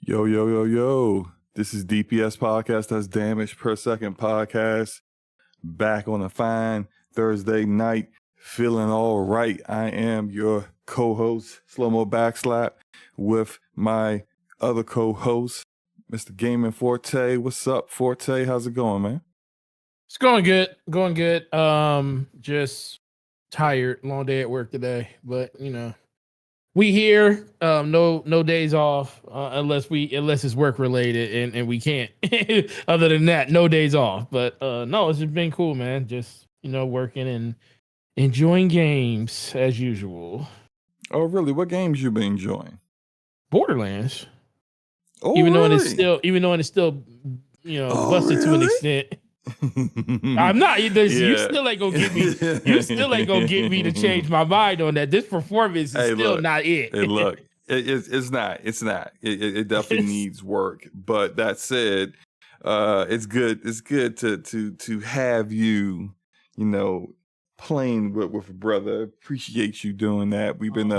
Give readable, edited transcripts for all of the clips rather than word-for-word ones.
Yo, yo, yo, yo. This is DPS Podcast. That's Damage Per Second Podcast. Back on a fine Thursday night. Feeling all right. I am your co-host, SloMoBackSlap, with my other co-host, Mr. Gaming Forte. What's up, Forte? How's it going, man? It's going good. Going good. Just tired. Long day at work today. But we here. No days off unless it's work related and we can't. Other than that, no days off. But no, it's just been cool, man. Just working and enjoying games as usual. Oh, really? What games you been enjoying? Borderlands. Oh, even really? though it's still busted to an extent. I'm not. You still ain't gonna get me. You still ain't gonna get me to change my mind on that. This performance is still not it. Hey, look, it's not. It's not. It definitely needs work. But that said, it's good. It's good to have you, playing with a brother. Appreciate you doing that. We've been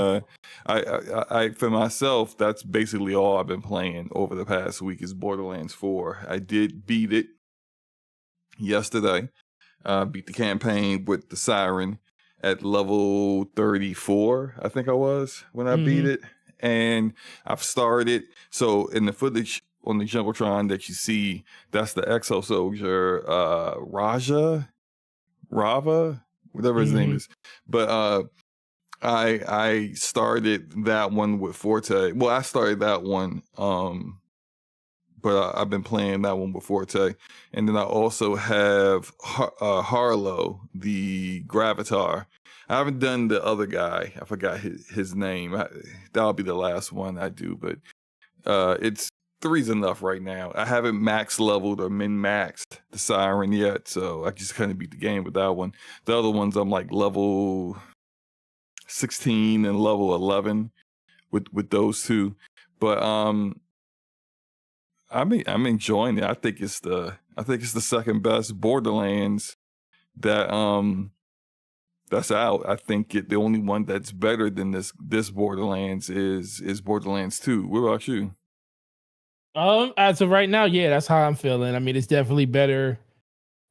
I for myself, that's basically all I've been playing over the past week is Borderlands 4. I did beat it yesterday. Beat the campaign with the Siren at level 34, I think I was when I beat it. And I've started. So in the footage on the Jumbotron that you see, that's the Exo Soldier, Rava, whatever his name is. But I started that one with Forte. Well, I started that one, but I've been playing that one with Forte. And then I also have Harlow, the Gravatar. I haven't done the other guy. I forgot his name. That'll be the last one I do, but it's 3's enough right now. I haven't max leveled or min-maxed the Siren yet, so I just kind of beat the game with that one. The other ones I'm like level 16 and level 11 with those two. But I'm enjoying it. I think it's the second best Borderlands that that's out. I think the only one that's better than this Borderlands is Borderlands 2. What about you? As of right now, yeah, that's how I'm feeling. I mean, it's definitely better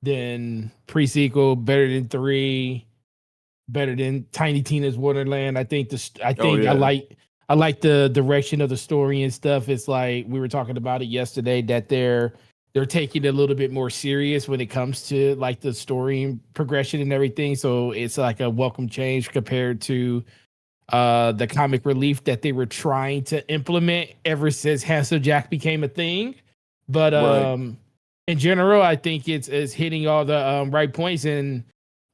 than pre-sequel, better than 3, better than Tiny Tina's Wonderland. I think I like the direction of the story and stuff. It's like we were talking about it yesterday that they're taking it a little bit more serious when it comes to like the story progression and everything. So it's like a welcome change compared to the comic relief that they were trying to implement ever since Handsome Jack became a thing. But in general, I think it's hitting all the right points. And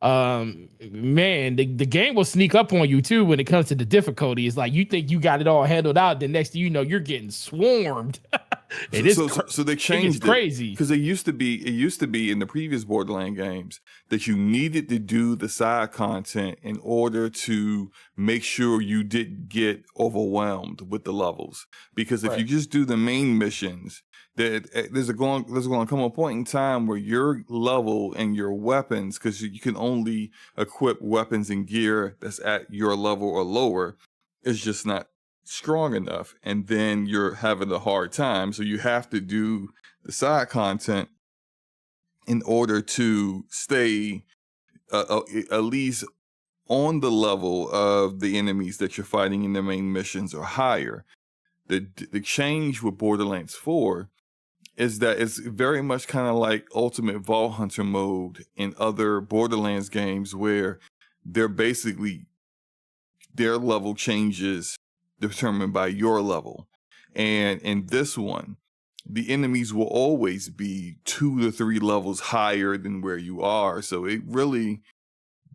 man, the game will sneak up on you too when it comes to the difficulty. It's like you think you got it all handled out, the next thing you know, you're getting swarmed. So they changed it crazy because it used to be in the previous Borderland games that you needed to do the side content in order to make sure you didn't get overwhelmed with the levels. Because if you just do the main missions, there's going to come a point in time where your level and your weapons, because you can only equip weapons and gear that's at your level or lower, is just not strong enough, and then you're having a hard time. So you have to do the side content in order to stay at least on the level of the enemies that you're fighting in the main missions or higher. The change with Borderlands 4 is that it's very much kind of like Ultimate Vault Hunter mode in other Borderlands games, where they're basically their level changes determined by your level. And in this one, the enemies will always be 2 to 3 levels higher than where you are. So it really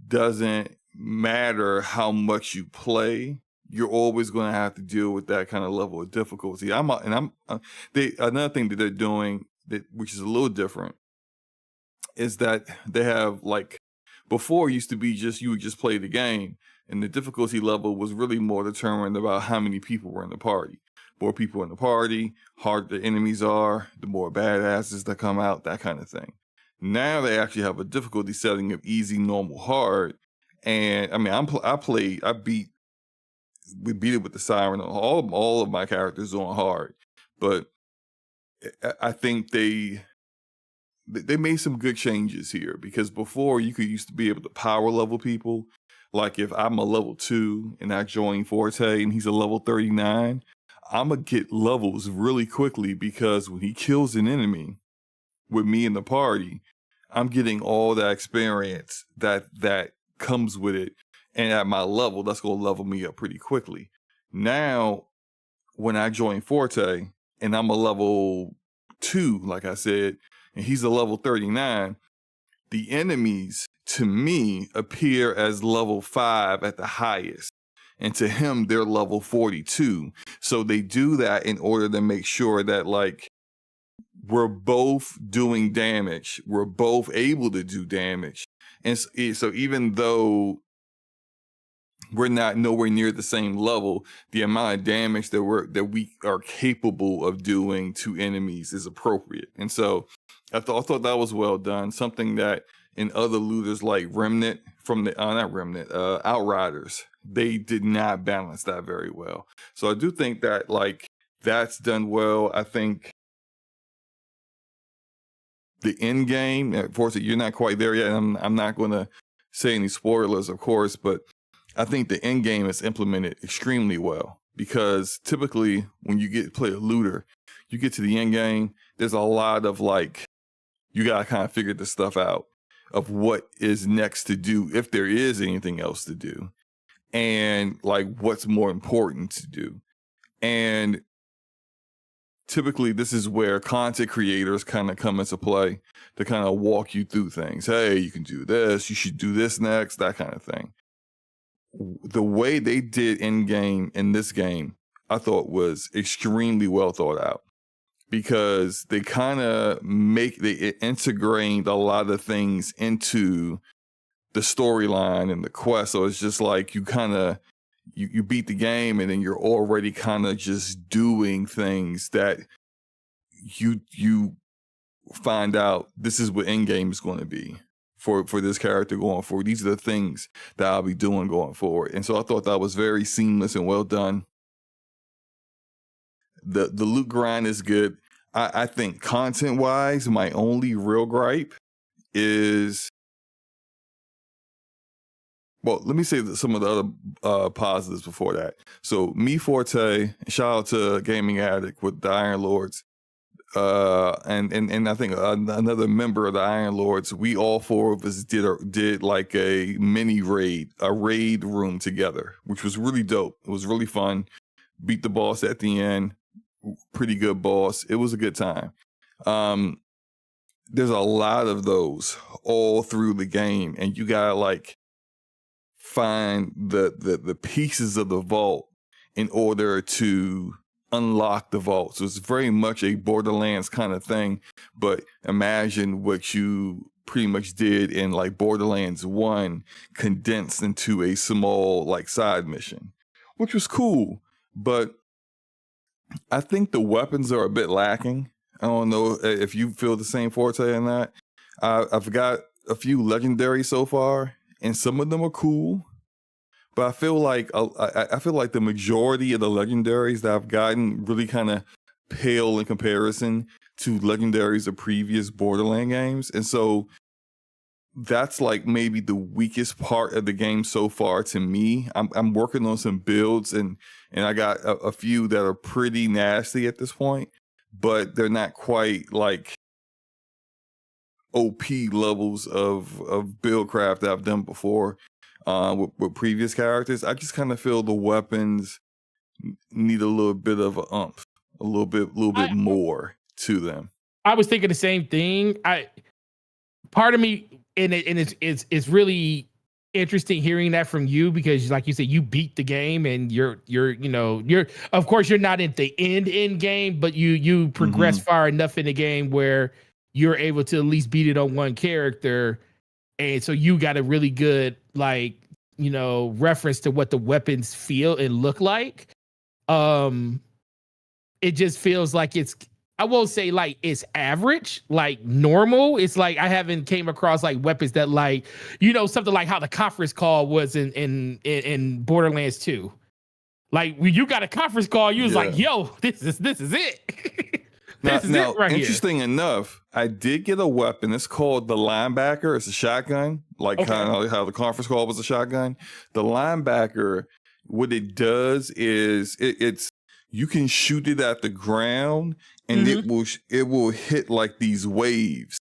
doesn't matter how much you play. You're always going to have to deal with that kind of level of difficulty. Another thing that they're doing which is a little different is that they have, like, before it used to be you would just play the game, and the difficulty level was really more determined about how many people were in the party. More people in the party, harder the enemies are, the more badasses that come out, that kind of thing. Now they actually have a difficulty setting of easy, normal, hard. And I mean, we beat it with the Siren. All of my characters on hard. but I think they made some good changes here, because before you used to be able to power level people. Like if I'm a level 2 and I join Forte and he's a level 39, I'm going to get levels really quickly, because when he kills an enemy with me in the party, I'm getting all that experience that comes with it. And at my level, that's going to level me up pretty quickly. Now, when I join Forte and I'm a level 2, like I said, and he's a level 39, the enemies to me appear as level 5 at the highest. And to him, they're level 42. So they do that in order to make sure that, like, we're both doing damage. We're both able to do damage. And so even though we're not nowhere near the same level, the amount of damage that we are capable of doing to enemies is appropriate. And so I thought that was well done. Something that in other looters like Remnant from the not Remnant, Outriders, they did not balance that very well. So I do think that, like, that's done well. I think the end game, of course, you're not quite there yet. I'm not going to say any spoilers, of course, but I think the end game is implemented extremely well, because typically when you play a looter, you get to the end game, there's a lot of, like, you got to kind of figure this stuff out of what is next to do, if there is anything else to do, and, like, what's more important to do. And typically this is where content creators kind of come into play to kind of walk you through things. Hey, you can do this, you should do this next, that kind of thing. The way they did in-game in this game, I thought was extremely well thought out, because they kind of they integrate a lot of things into the storyline and the quest. So it's just like you kind of, you beat the game and then you're already kind of just doing things that you find out this is what end game is going to be for this character going forward. These are the things that I'll be doing going forward. And so I thought that was very seamless and well done. The loot grind is good. I think content wise, my only real gripe is, well, let me say some of the other positives before that. So me, Forte, shout out to Gaming Addict with the Iron Lords, and I think another member of the Iron Lords. We all four of us did like a mini raid, a raid room together, which was really dope. It was really fun. Beat the boss at the end. Pretty good boss. It was a good time. There's a lot of those all through the game, and you gotta, like, find the pieces of the vault in order to unlock the vault. So it's very much a Borderlands kind of thing, but imagine what you pretty much did in, like, Borderlands 1 condensed into a small, like, side mission, which was cool. But I think the weapons are a bit lacking. I don't know if you feel the same, Forte, or not. I've got a few legendaries so far, and some of them are cool. But I feel like the majority of the legendaries that I've gotten really kind of pale in comparison to legendaries of previous Borderland games. And so that's, like, maybe the weakest part of the game so far to me. I'm working on some builds, and I got a few that are pretty nasty at this point, but they're not quite like OP levels of buildcraft that I've done before with previous characters. I just kind of feel the weapons need a little bit of a oomph, a little bit more to them. I was thinking the same thing. Part of me, and it's really interesting hearing that from you, because, like you said, you beat the game, and you're of course you're not at the end game, but you progress far enough in the game where you're able to at least beat it on one character, and so you got a really good, like, reference to what the weapons feel and look like. It just feels like I won't say like it's average, like normal. It's like I haven't came across like weapons that, like, something like how the conference call was in Borderlands 2. Like when you got a conference call, you was Yeah. like, "Yo, this is it." Now, This is it right here. interesting enough, I did get a weapon. It's called the linebacker. It's a shotgun, like Okay. kind of how the conference call was a shotgun. The linebacker, what it does is it's you can shoot it at the ground, and it will hit like these waves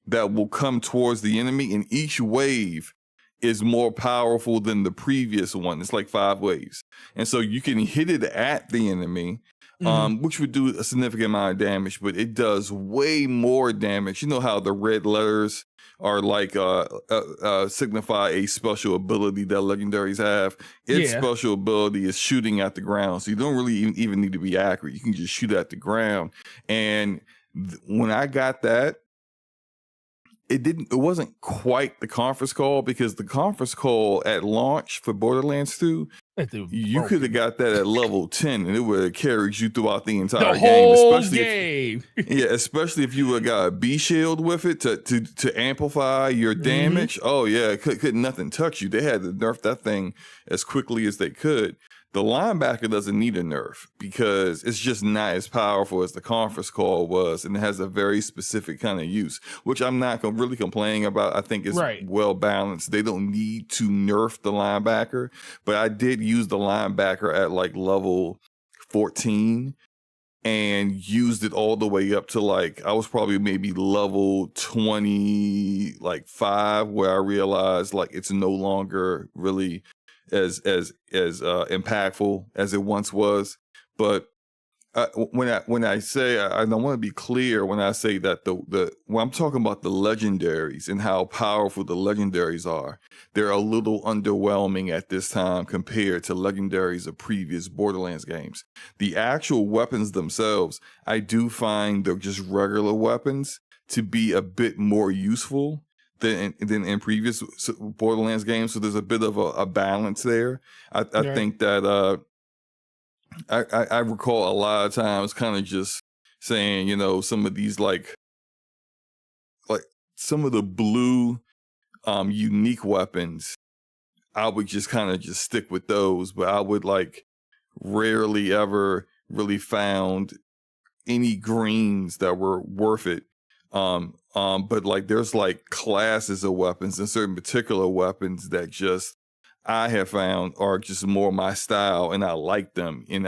that will come towards the enemy, and each wave is more powerful than the previous one. It's like 5 waves, and so you can hit it at the enemy. Which would do a significant amount of damage, but it does way more damage. You know how the red letters are like signify a special ability that legendaries have. Its special ability is shooting at the ground, so you don't really even need to be accurate. You can just shoot at the ground. And when I got that, it wasn't quite the conference call, because the conference call at launch for Borderlands 2, you could have got that at level 10 and it would have carried you throughout the entire game. Especially especially if you would have got a B shield with it to amplify your damage. Oh yeah, couldn't nothing touch you. They had to nerf that thing as quickly as they could. The linebacker doesn't need a nerf because it's just not as powerful as the conference call was, and it has a very specific kind of use, which I'm not really complaining about. I think it's well balanced. They don't need to nerf the linebacker, but I did use the linebacker at like level 14 and used it all the way up to like, I was probably maybe level 20, like 5, where I realized like it's no longer really as impactful as it once was. But when I say, I don't want to be clear when I say that when I'm talking about the legendaries and how powerful the legendaries are, they're a little underwhelming at this time compared to legendaries of previous Borderlands games. The actual weapons themselves, I do find they're just regular weapons to be a bit more useful than in previous Borderlands games. So there's a bit of a balance there. I think that I recall a lot of times kind of just saying, you know, some of these like some of the blue unique weapons, I would just kind of just stick with those, but I would like rarely ever really found any greens that were worth it. But like there's like classes of weapons and certain particular weapons that just I have found are just more my style, and I like them, and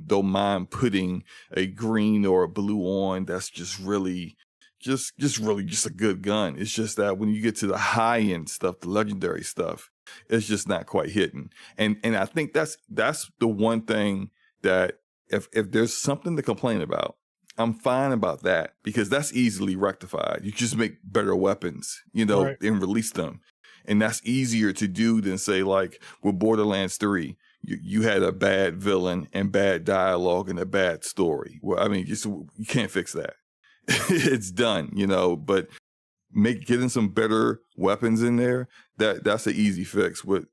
don't mind putting a green or a blue on. That's just really just a good gun. It's just that when you get to the high end stuff, the legendary stuff, it's just not quite hitting. And I think that's the one thing that if there's something to complain about, I'm fine about that, because that's easily rectified. You just make better weapons, you know, and release them. And that's easier to do than say like with Borderlands 3, you had a bad villain and bad dialogue and a bad story. Well, I mean, you can't fix that. It's done, you know, but getting some better weapons in there, that's an easy fix with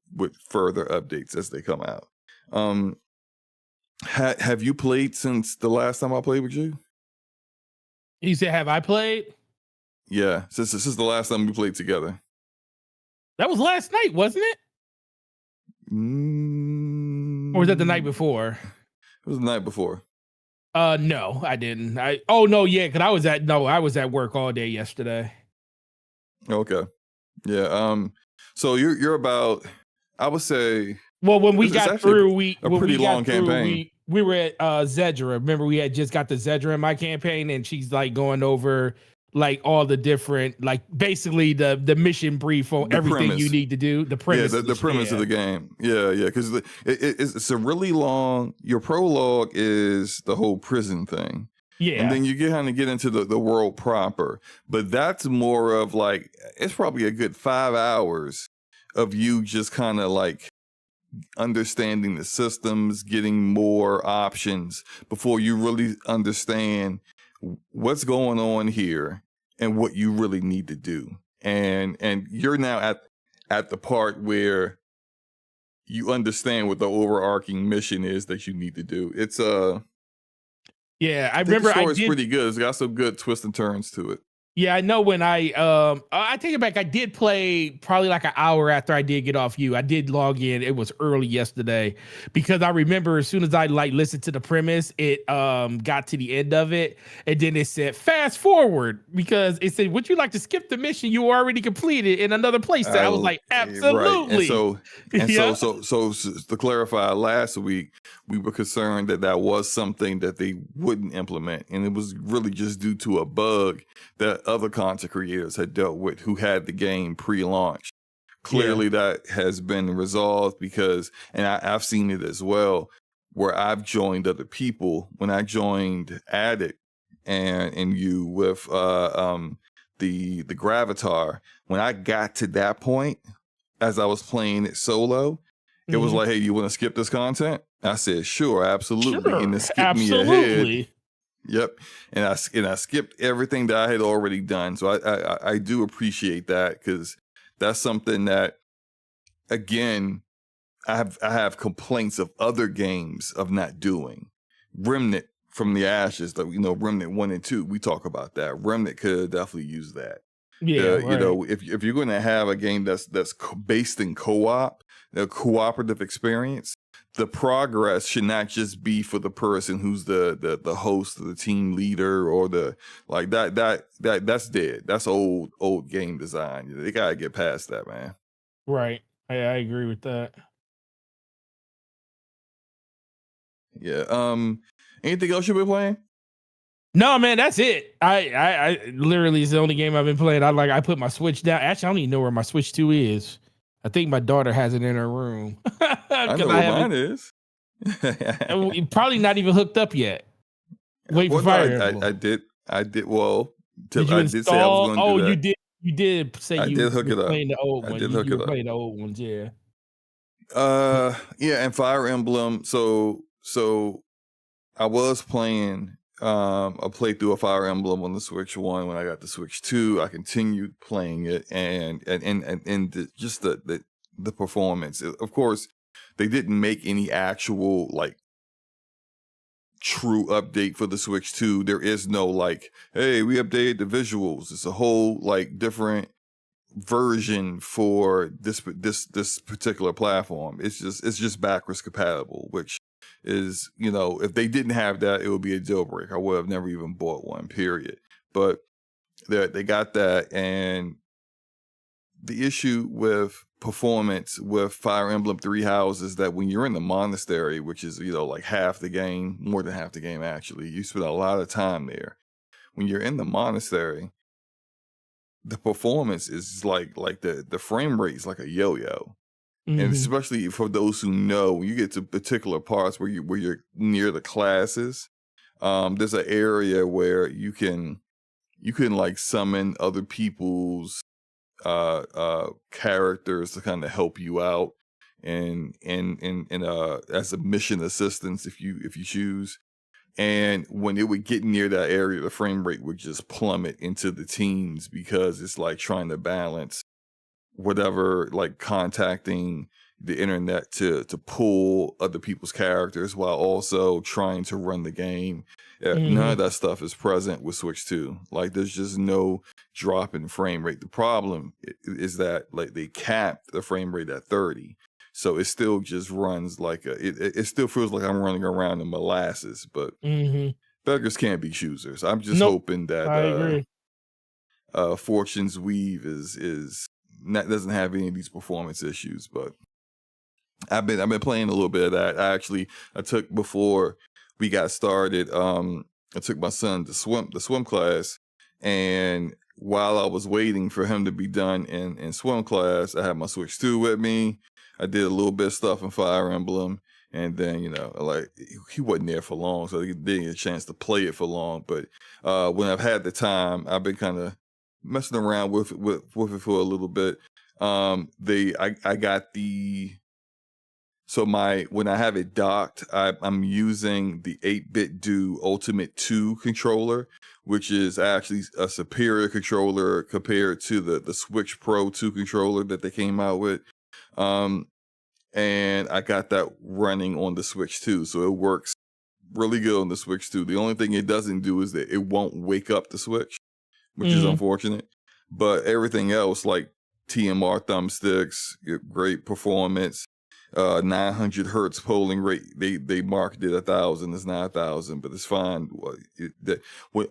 further updates as they come out. Have you played since the last time I played with you? You said, have I played? Yeah, since this is the last time we played together. That was last night, wasn't it? Or was that the night before? It was the night before. No, I didn't. Because I was at work all day yesterday. Okay. Yeah. So you're about, I would say. Well, when we got through, campaign. We were at Zedra. Remember, we had just got the Zedra in my campaign, and she's like going over like all the different, like basically the mission brief on everything you need to do. The premise. Yeah, the premise of the game. Yeah, because it's a really long. Your prologue is the whole prison thing. Yeah, and then you kind of get into the world proper, but that's more of like, it's probably a good 5 hours of you just kind of like understanding the systems, getting more options before you really understand what's going on here and what you really need to do. And you're now at the part where you understand what the overarching mission is that you need to do. It's yeah, I remember the story's pretty good. It's got some good twists and turns to it. Yeah, I know when I take it back. I did play probably like an hour after I did get off you. I did log in. It was early yesterday because I remember as soon as I like listened to the premise, it got to the end of it, and then it said fast forward because it said, would you like to skip the mission you already completed in another place? I was like, Right. And absolutely. so Yeah. to clarify, last week we were concerned that that was something that they wouldn't implement, and it was really just due to a bug that other content creators had dealt with who had the game pre-launch. Clearly that has been resolved because, and I've seen it as well, where I've joined other people. When I joined Addict and you with the Gravatar, when I got to that point, as I was playing it solo, it was like, hey, you want to skip this content? I said, sure, absolutely. And it skipped me ahead. Yep. And I skipped everything that I had already done. So I do appreciate that, because that's something that, again, I have complaints of other games of not doing. Remnant from the Ashes, that Remnant 1 and 2, we talk about that. Remnant could definitely use that. Yeah, right. If you're going to have a game that's based in co-op, a cooperative experience, the progress should not just be for the person who's the host or the team leader or the like that's dead. That's old game design. They gotta get past that, man. Right. I agree with that. Yeah. Anything else you've been playing? No, man, that's it. I literally is the only game I've been playing. I put my Switch down. Actually, I don't even know where my Switch 2 is. I think my daughter has it in her room I because know I where haven't. mine is. Probably not even hooked up yet. Wait for Well, no, Fire Emblem. I did. Well, Did you I did say I was install? going to do Oh, you that. did. You did say I you did hook were it up. playing the old I one. did hook You it were up. playing the old ones, yeah. Yeah, and Fire Emblem. So I was playing a playthrough of Fire Emblem on the Switch 1. When I got the Switch 2, I continued playing it, and just the performance. Of course, they didn't make any actual like true update for the Switch 2. There is no like, hey, we updated the visuals. It's a whole like different version for this particular platform. It's just backwards compatible, which is, if they didn't have that, it would be a deal breaker. I would have never even bought one, period. But they got that. And the issue with performance with Fire Emblem Three Houses is that when you're in the monastery, which is, like half the game, more than half the game actually, you spend a lot of time there. When you're in the monastery, the performance is like the frame rate is like a yo-yo. And especially for those who know, when you get to particular parts where you're near the classes, there's an area where you can like summon other people's characters to kind of help you out and as a mission assistance if you choose. And when it would get near that area, the frame rate would just plummet into the teens, because it's like trying to balance whatever, like contacting the internet to pull other people's characters while also trying to run the game. None of that stuff is present with Switch 2. Like, there's just no drop in frame rate. The problem is that like they capped the frame rate at 30. So it still just runs like it still feels like I'm running around in molasses, but beggars can't be choosers. I'm just hoping that I agree. Fortune's Weave is not, doesn't have any of these performance issues. But I've been playing a little bit of that. I took, before we got started, I took my son to swim class, and while I was waiting for him to be done in swim class, I had my Switch 2 with me. I did a little bit of stuff in Fire Emblem, and then, like, he wasn't there for long, so he didn't get a chance to play it for long. But when I've had the time, I've been kind of messing around with it for a little bit. I got the, so when I have it docked, I'm using the 8-bit Do Ultimate 2 controller, which is actually a superior controller compared to the Switch Pro 2 controller that they came out with. And I got that running on the Switch 2, so it works really good on the Switch 2. The only thing it doesn't do is that it won't wake up the Switch. which is unfortunate. But everything else, like TMR thumbsticks, great performance. 900 hertz polling rate. They marked it 1,000. It's not 1,000, but it's fine.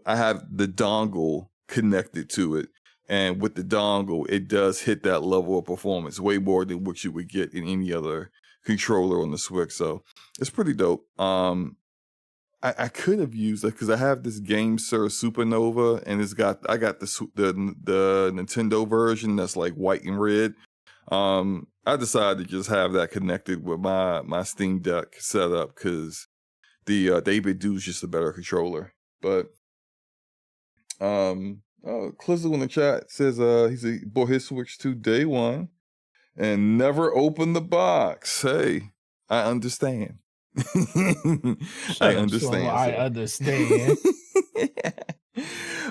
I have the dongle connected to it, and with the dongle, it does hit that level of performance way more than what you would get in any other controller on the Switch. So it's pretty dope. I could have used it because I have this Game Sir Supernova, and I got the Nintendo version that's like white and red. I decided to just have that connected with my Steam Deck setup because the David Dude's just a better controller. But Clizzle in the chat says he bought his Switch 2 day one and never opened the box. Hey, I understand. I understand. I understand.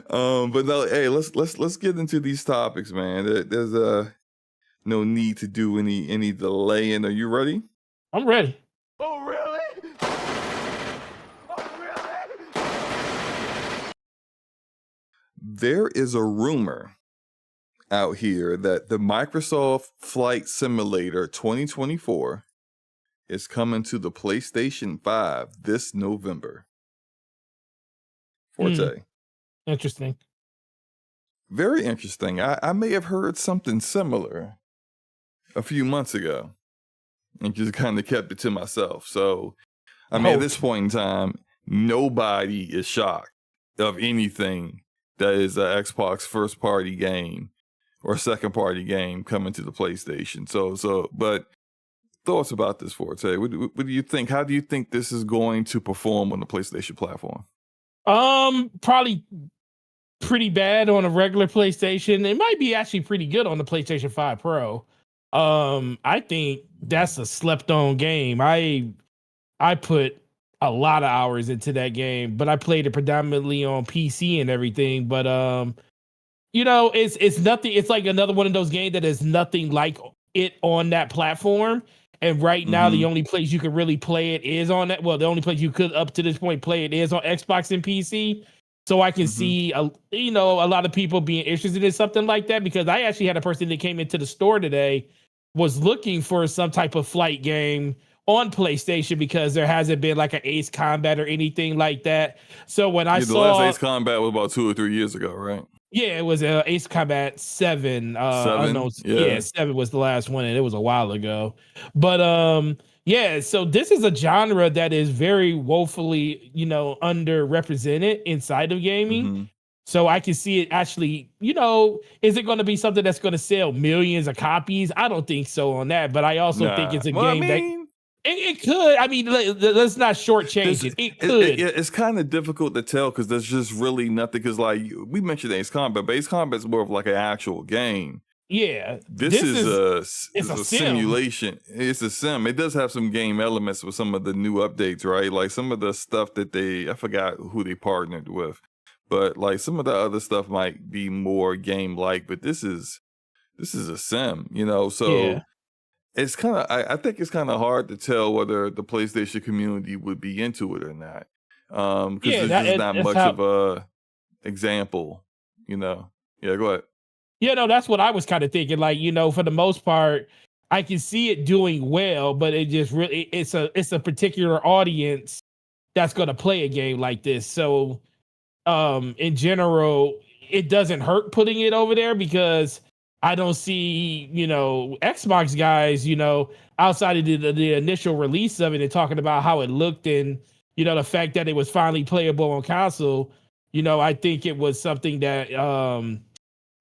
But no, hey, let's get into these topics, man. There's no need to do any delaying. Are you ready? I'm ready. Oh really? Oh really? There is a rumor out here that the Microsoft Flight Simulator 2024 is coming to the PlayStation 5 this November. Forte. Interesting. Very interesting. I may have heard something similar a few months ago and just kind of kept it to myself. So, I mean, at this point in time, nobody is shocked of anything that is an Xbox first party game or second party game coming to the PlayStation. But thoughts about this, Forte? What do you think? How do you think this is going to perform on the PlayStation platform? Probably pretty bad on a regular PlayStation. It might be actually pretty good on the PlayStation 5 Pro. I think that's a slept on game. I put a lot of hours into that game, but I played it predominantly on PC and everything. But it's nothing. It's like another one of those games that is nothing like it on that platform. And right now, the only place you can really play it is on that. Well, the only place you could up to this point play it is on Xbox and PC. So I can see, a lot of people being interested in something like that, because I actually had a person that came into the store today was looking for some type of flight game on PlayStation because there hasn't been like an Ace Combat or anything like that. So when I saw the last Ace Combat was about 2 or 3 years ago, right? Yeah, it was Ace Combat 7. 7 was the last one, and it was a while ago. But so this is a genre that is very woefully, underrepresented inside of gaming. So I can see it actually, is it going to be something that's going to sell millions of copies? I don't think so on that, but I also think it's a game that it could. I mean, let's not shortchange it. It could. It's kind of difficult to tell because there's just really nothing. Because like we mentioned Ace Combat, but Ace Combat is more of like an actual game. Yeah, this is a simulation. It's a sim. It does have some game elements with some of the new updates, right? Like some of the stuff that I forgot who they partnered with, but like some of the other stuff might be more game-like. But this is a sim, So. Yeah. It's kind of, I think it's kind of hard to tell whether the PlayStation community would be into it or not. Because there's just not much of a example, Yeah, go ahead. Yeah, no, that's what I was kind of thinking. Like, for the most part, I can see it doing well, but it just really, it's a particular audience that's going to play a game like this. So, in general, it doesn't hurt putting it over there because I don't see, Xbox guys, outside of the initial release of it and talking about how it looked and, the fact that it was finally playable on console. I think it was something that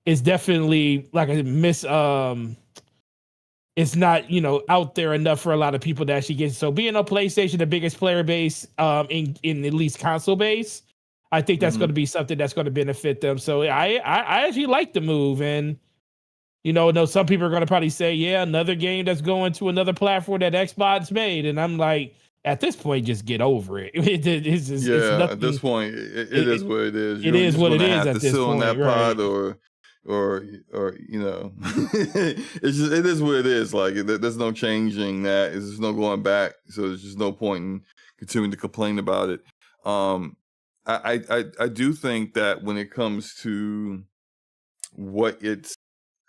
is definitely like a it's not, out there enough for a lot of people to actually get. So being on PlayStation, the biggest player base in at least console base, I think that's going to be something that's going to benefit them. So I actually like the move. And some people are going to probably say, yeah, another game that's going to another platform that Xbox made. And I'm like, at this point, just get over it. It's nothing, at this point, it is what it is. It is what it is at this point. That right. pod or it's just, it is what it is. Like there's no changing that. There's no going back. So there's just no point in continuing to complain about it. I do think that when it comes to what it's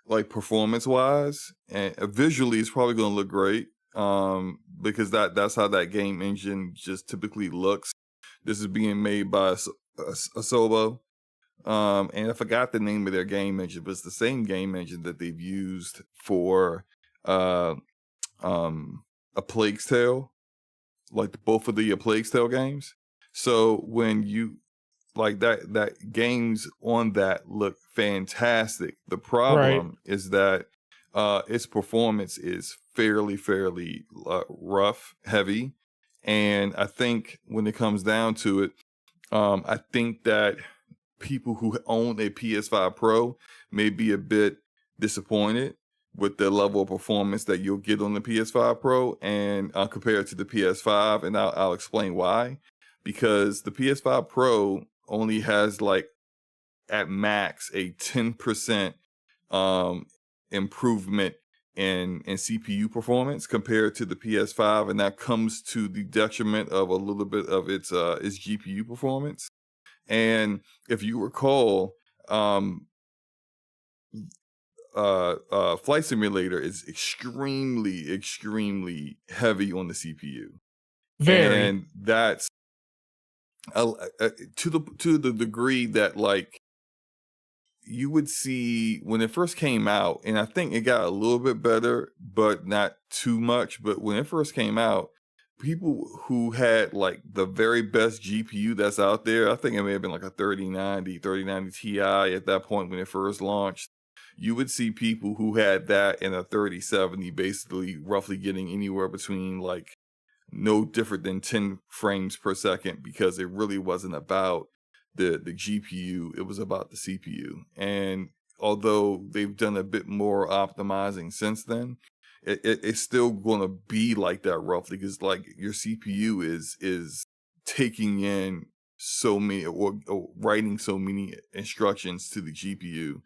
like performance wise and visually, it's probably going to look great. Because that's how that game engine just typically looks. This is being made by Asobo. And I forgot the name of their game engine, but it's the same game engine that they've used for a Plague's Tale, like both of the Plague's Tale games. So when you like that games on that look fantastic. The problem is that its performance is fairly rough, heavy, and I think when it comes down to it, I think that people who own a PS5 Pro may be a bit disappointed with the level of performance that you'll get on the PS5 Pro and compared to the PS5, and I'll explain why. Because the PS5 Pro only has like at max a 10% improvement in CPU performance compared to the PS5, and that comes to the detriment of a little bit of its GPU performance. And if you recall, Flight Simulator is extremely heavy on the CPU. Very. And that's to the degree that like you would see when it first came out, and I think it got a little bit better, but not too much. But when it first came out, people who had like the very best GPU that's out there, I think it may have been like a 3090 Ti at that point when it first launched, you would see people who had that in a 3070 basically roughly getting anywhere between like no different than 10 frames per second, because it really wasn't about the GPU, it was about the CPU. And although they've done a bit more optimizing since then, it's still going to be like that roughly, because like your CPU is taking in so many or writing so many instructions to the GPU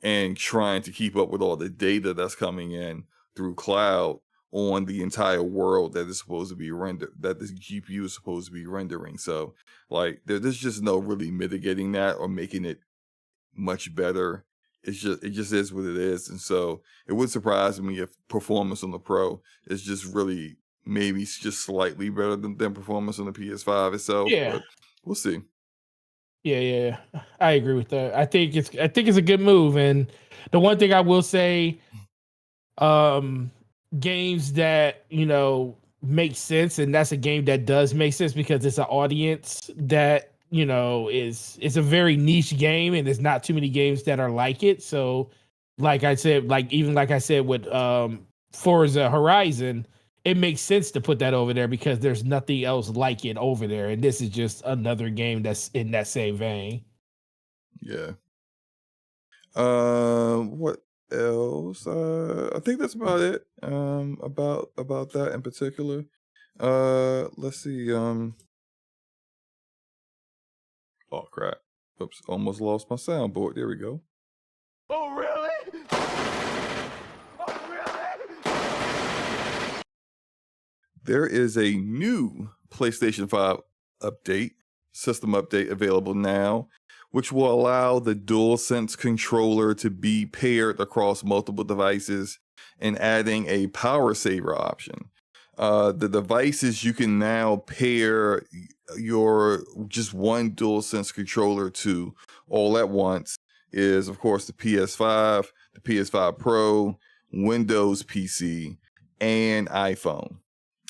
and trying to keep up with all the data that's coming in through cloud on the entire world that is supposed to be rendered, that this GPU is supposed to be rendering. So like there's just no really mitigating that or making it much better. It just is what it is. And so it would surprise me if performance on the Pro is just really maybe just slightly better than performance on the PS5 itself. Yeah. But we'll see. Yeah. I agree with that. I think it's a good move. And the one thing I will say, games that, you know, make sense, and that's a game that does make sense because it's an audience that, you know, it's a very niche game, and there's not too many games that are like it. So like I said with Forza Horizon, it makes sense to put that over there because there's nothing else like it over there, and this is just another game that's in that same vein. Yeah. What else? I think that's about it. About that in particular. Let's see. Oh crap! Oops, almost lost my soundboard. There we go. Oh, really? Oh, really? There is a new PlayStation 5 system update available now, which will allow the DualSense controller to be paired across multiple devices and adding a power saver option. The devices you can now pair your just one DualSense controller to all at once is, of course, the PS5, the PS5 Pro, Windows PC, and iPhone.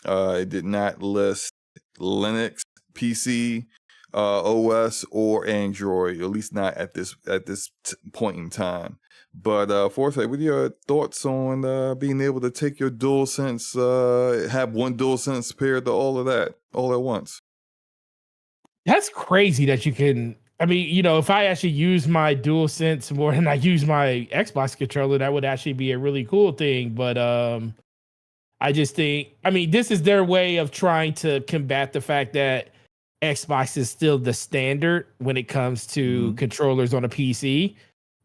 It did not list Linux PC, OS, or Android, at least not at this point in time. But Forte, what are your thoughts on being able to take your DualSense, have one DualSense paired to all of that all at once? That's crazy that you can. I mean, you know, if I actually use my DualSense more than I use my Xbox controller, that would actually be a really cool thing. But I just think, I mean, this is their way of trying to combat the fact that Xbox is still the standard when it comes to controllers on a PC.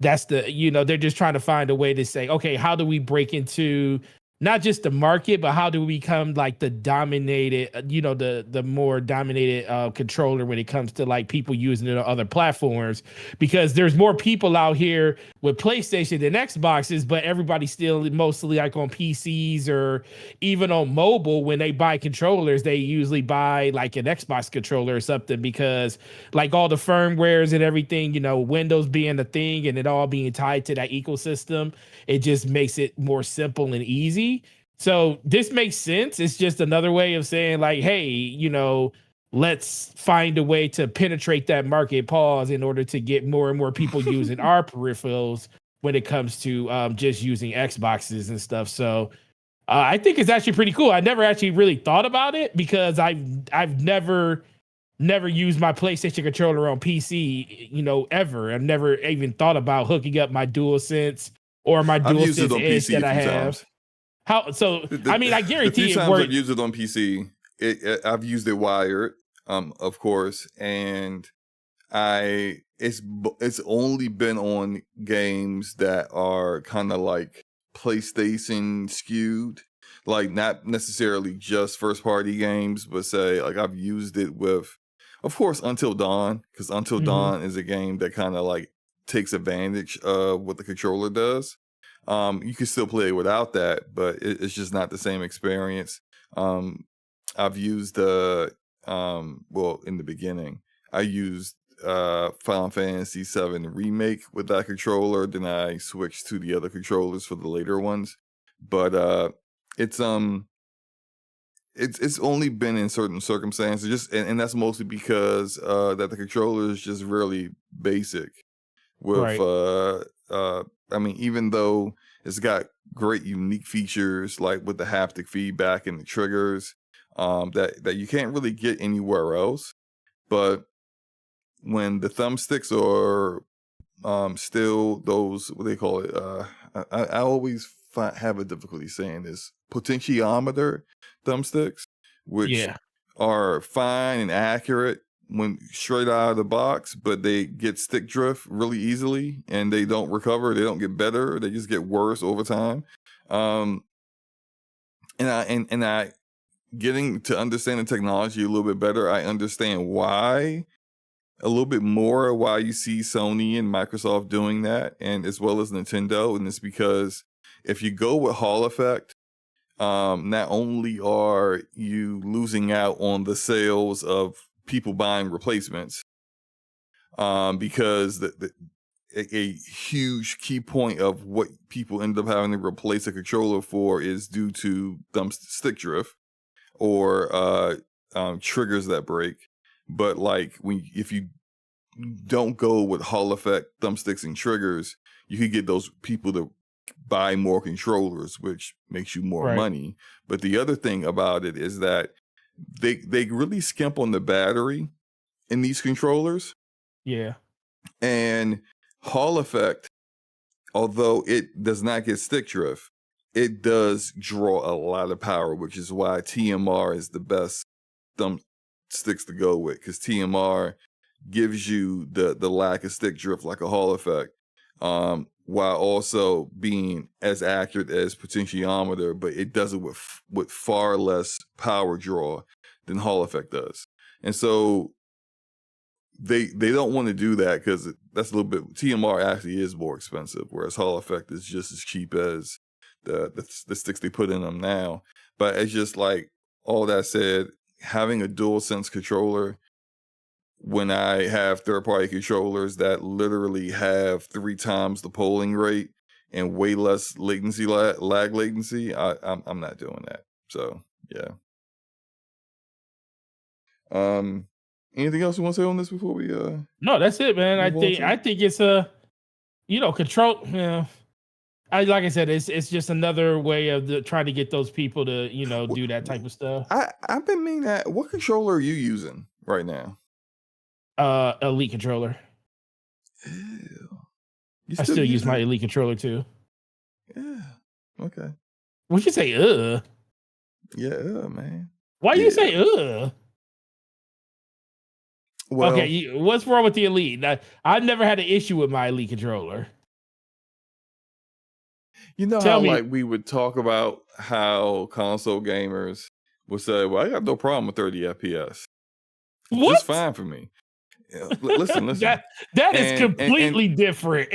That's the, you know, they're just trying to find a way to say, okay, how do we break into not just the market, but how do we become like the dominated, the more dominated controller when it comes to like people using it on other platforms? Because there's more people out here with PlayStation than Xboxes, but everybody's still mostly like on PCs or even on mobile. When they buy controllers, they usually buy like an Xbox controller or something, because like all the firmwares and everything, Windows being a thing and it all being tied to that ecosystem, it just makes it more simple and easy. So this makes sense. It's just another way of saying like, hey, let's find a way to penetrate that market pause in order to get more and more people using our peripherals when it comes to just using Xboxes and stuff. So I think it's actually pretty cool. I never actually really thought about it because I've never used my PlayStation controller on PC, ever. I've never even thought about hooking up my DualSense or my I've used it DualSense on Edge PC that a I few have. times. I The guarantee few it times worked. I've used it on PC, I've used it wired, of course, and it's only been on games that are kind of like PlayStation skewed, like not necessarily just first party games, but say like I've used it with, of course, Until Dawn, because Until Dawn is a game that kind of like takes advantage of what the controller does. You can still play without that, but it's just not the same experience. I've used in the beginning, I used Final Fantasy VII Remake with that controller. Then I switched to the other controllers for the later ones. But it's only been in certain circumstances, just and that's mostly because that the controller is just really basic. With Right. I mean, even though it's got great unique features like with the haptic feedback and the triggers that you can't really get anywhere else, but when the thumbsticks are still those, what they call it, I always have a difficulty saying this, potentiometer thumbsticks, which Yeah. are fine and accurate when straight out of the box, but they get stick drift really easily and they don't recover. They don't get better. They just get worse over time. And I getting to understand the technology a little bit better, I understand why a little bit more why you see Sony and Microsoft doing that, and as well as Nintendo. And it's because if you go with Hall Effect, not only are you losing out on the sales of people buying replacements, because a huge key point of what people end up having to replace a controller for is due to stick drift or triggers that break. But like if you don't go with Hall Effect thumbsticks and triggers, you could get those people to buy more controllers, which makes you more money. But the other thing about it is that they really skimp on the battery in these controllers. Yeah. And Hall Effect, although it does not get stick drift, it does draw a lot of power, which is why TMR is the best thumbsticks to go with, because TMR gives you the lack of stick drift like a Hall Effect, while also being as accurate as potentiometer, but it does it with far less power draw than Hall Effect does. And so they don't want to do that because that's a little bit, TMR actually is more expensive, whereas Hall Effect is just as cheap as the sticks they put in them now. But it's just like, all that said, having a DualSense controller when I have third-party controllers that literally have 3 times the polling rate and way less latency, lag latency, I'm not doing that. So yeah. Anything else you want to say on this before we No, that's it, man. I think it's a control. Like I said, it's just another way of trying to get those people to do that type of stuff. I've been meaning that. What controller are you using right now? Elite controller. Ew. I still use my Elite controller too. Yeah. Okay. What you say? Yeah, man. Why you say Well, okay, what's wrong with the Elite? I've never had an issue with my Elite controller. You know Tell how me. like we would talk about how console gamers would say, "Well, I got no problem with 30 FPS. What? Just fine for me." Listen. That is And completely different.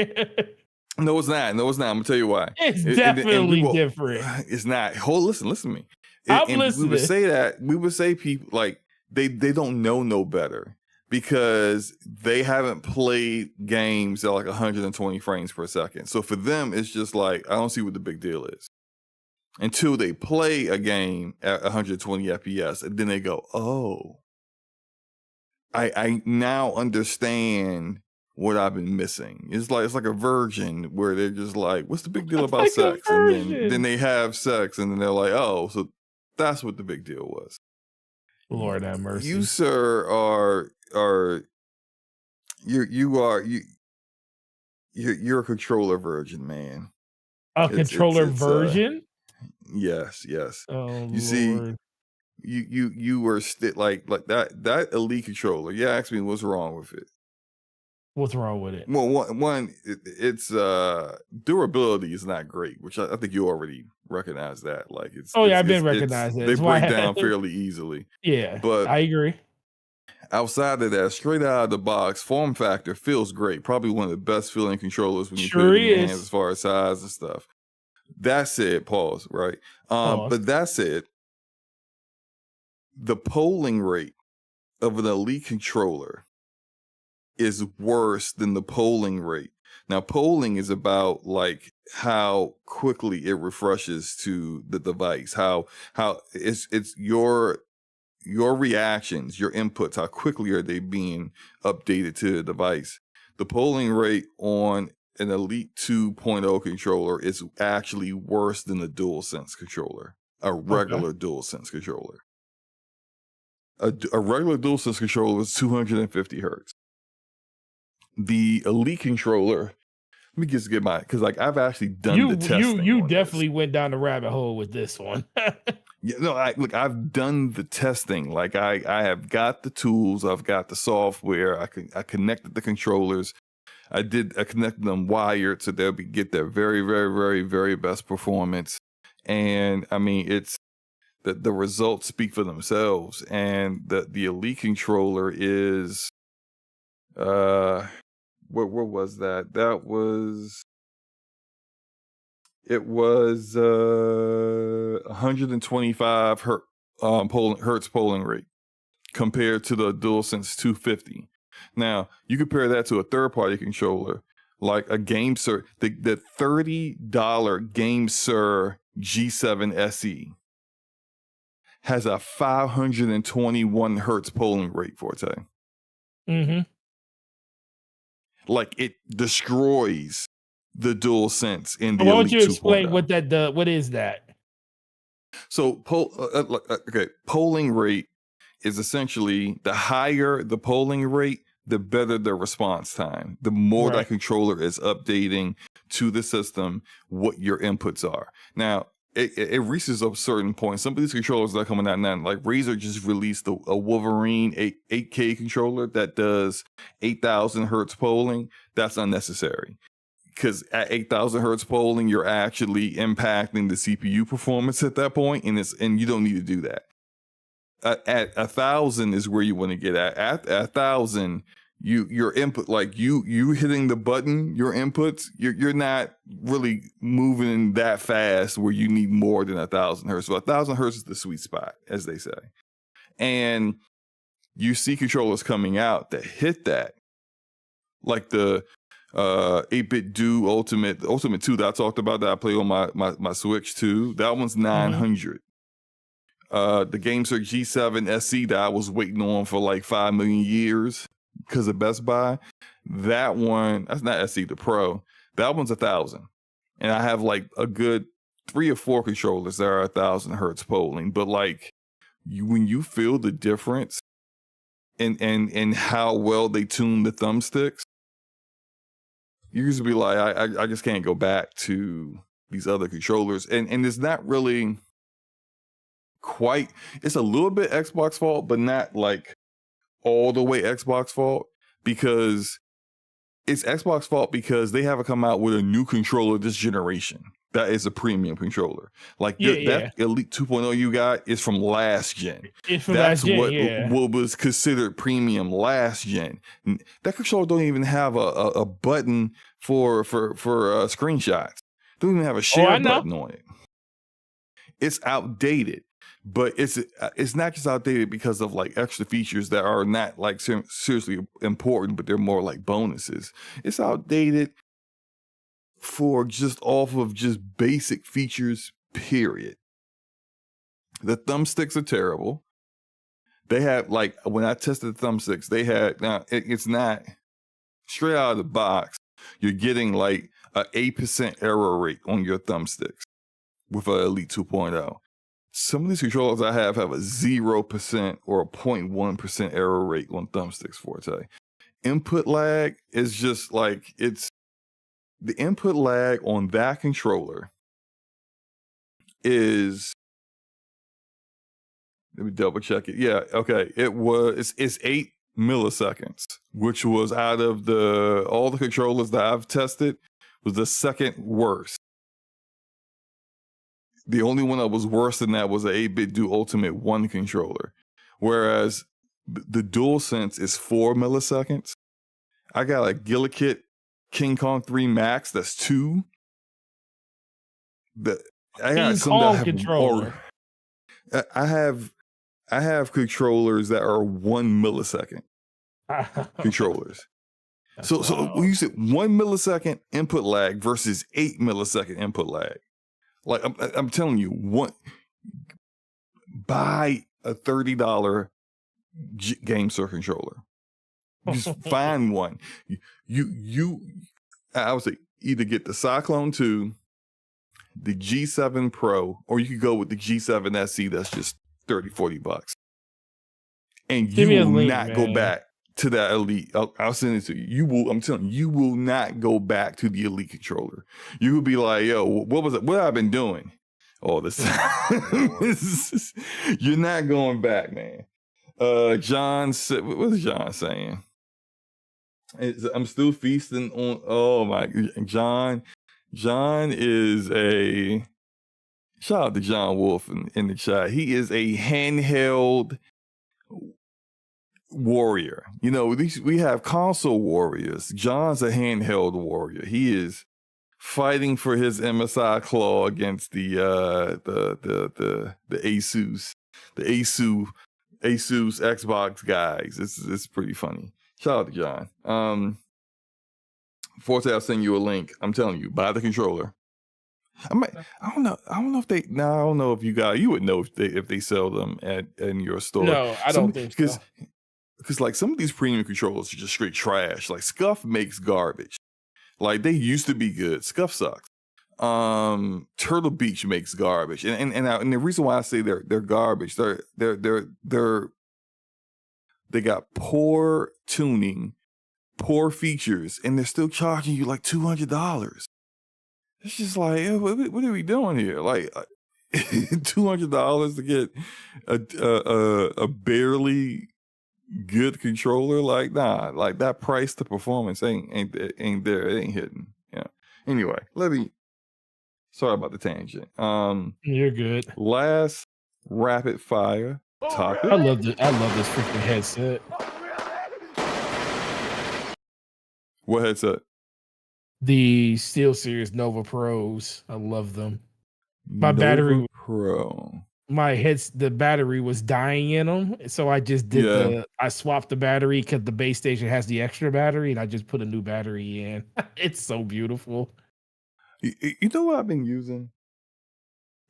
no, it's not. No, it's not. I'm gonna tell you why. It's And definitely people, different. it's not. Listen to me. I'm And we would listening. say that. We would say people like they don't know no better because they haven't played games at like 120 frames per second. So for them, it's just like I don't see what the big deal is until they play a game at 120 FPS, and then they go, "Oh, I now understand what I've been missing." It's like a virgin where they're just like, "What's the big deal about Like a sex?" And virgin. then they have sex, and then they're like, "Oh, so that's what the big deal was." Lord have mercy. You, sir, you're a controller virgin, man. A It's controller version? yes. Oh, You see, Lord. you were like that elite controller. You asked me what's wrong with it. What's wrong with it? Well, it's durability is not great, which I think you already recognize that. Like it's Oh, yeah, it's- I've been it's- recognizing it. They That's why break I down had- fairly easily. Yeah, But I agree. outside of that, straight out of the box, form factor feels great. Probably one of the best feeling controllers when you Sure put it in your is. hands as far as size and stuff. That said, pause, right? Pause. But that said, the polling rate of an elite controller is worse than the polling rate. Now, polling is about like how quickly it refreshes to the device, how it's your reactions, your inputs, how quickly are they being updated to the device. The polling rate on an Elite 2.0 controller is actually worse than the DualSense controller, a regular DualSense controller. A regular DualSense controller is 250 hertz. The Elite controller, let me just get because like I've actually done the testing. You on definitely this. went down the rabbit hole with this one. Yeah, no, I've done the testing. Like I have got the tools, I've got the software. I connected the controllers. I connected them wired so they'll get their very, very, very, very best performance. And I mean, it's the results speak for themselves. And the Elite controller is what was that? It was 125 hertz polling rate compared to the DualSense 250. Now, you compare that to a third-party controller like a GameSir, the $30 GameSir G7 SE has a 521 hertz polling rate, Forte. Mm-hmm. Like it destroys the DualSense in the Why Elite don't you explain 2.0. what is that? So, polling rate is essentially the higher the polling rate, the better the response time. The more that controller is updating to the system what your inputs are. Now, it reaches a certain point. Some of these controllers that are coming out now, like Razer just released a Wolverine 8K controller that does 8,000 hertz polling. That's unnecessary. Because at 8,000 hertz polling, you're actually impacting the CPU performance at that point, and you don't need to do that. At 1,000 is where you want to get at. At 1,000, your input, like you hitting the button, your inputs, you're not really moving that fast where you need more than 1,000 hertz. So 1,000 hertz is the sweet spot, as they say. And you see controllers coming out that hit that, like the 8-bit Do Ultimate 2 that I talked about that I play on my Switch 2. That one's 900. The GameSir G7 SC that I was waiting on for like 5 million years because of Best Buy. That one, that's not SC, the Pro. That one's 1,000. And I have like a good 3 or 4 controllers that are 1,000 hertz polling. But like when you feel the difference in how well they tune the thumbsticks, you used to be like, I just can't go back to these other controllers. And it's not really quite, it's a little bit Xbox fault, but not like all the way Xbox fault, because it's Xbox fault because they haven't come out with a new controller this generation. That is a premium controller. Like Yeah, that Elite 2.0 you got is from last gen. It's from That's last gen, what was considered premium last gen. That controller don't even have a button for screenshots. Don't even have a share button on it. It's outdated, but it's not just outdated because of like extra features that are not like seriously important, but they're more like bonuses. It's outdated for just off of just basic features, period. The thumbsticks are terrible. They have, like, when I tested the thumbsticks, they had, now it's not straight out of the box. You're getting like a 8% error rate on your thumbsticks with an Elite 2.0. Some of these controllers I have a 0% or a 0.1% error rate on thumbsticks, Forte. Input lag is just like, the input lag on that controller is, let me double check it. Yeah, okay. It's 8 milliseconds, which was out of all the controllers that I've tested, was the second worst. The only one that was worse than that was an 8-bit Do Ultimate 1 controller. Whereas the DualSense is 4 milliseconds. I got a Gillikit King Kong 3 Max that's 2. I got some that have controller. I have controllers that are 1 millisecond controllers. So when you said 1 millisecond input lag versus 8 millisecond input lag, like I'm telling you, buy a $30 GameSir controller. Just find one. I would say either get the Cyclone 2, the G7 Pro, or you could go with the G7 SE that's just $30-$40. And you will not go back to that Elite. I'll send it to you. I'm telling you, you will not go back to the Elite controller. You will be like, yo, what was it? What have I been doing all this time? You're not going back, man. John said, what is John saying? I'm still feasting on, oh my, John is a, shout out to John Wolf in the chat. He is a handheld warrior. You know, we have console warriors. John's a handheld warrior. He is fighting for his MSI claw against the Asus Xbox guys. It's pretty funny. Shout out to John. Forte, I'll send you a link. I'm telling you, buy the controller. I don't know if they. Now I don't know if you would know if they sell them in your store. No, I don't think so. Because like some of these premium controllers are just straight trash. Like Scuff makes garbage. Like they used to be good. Scuff sucks. Turtle Beach makes garbage, and the reason why I say they're garbage, they got poor tuning, poor features, and they're still charging you like $200. It's just like, what are we doing here? Like $200 to get a barely good controller? Like, nah, like that price to performance ain't there. It ain't hitting. Yeah. Anyway, sorry about the tangent. You're good. Last rapid fire topic. I love this freaking headset. What headset? The SteelSeries Nova Pros. I love them. My Nova battery Pro. The battery was dying in them, so I just did I swapped the battery because the base station has the extra battery, and I just put a new battery in. It's so beautiful. You know what I've been using?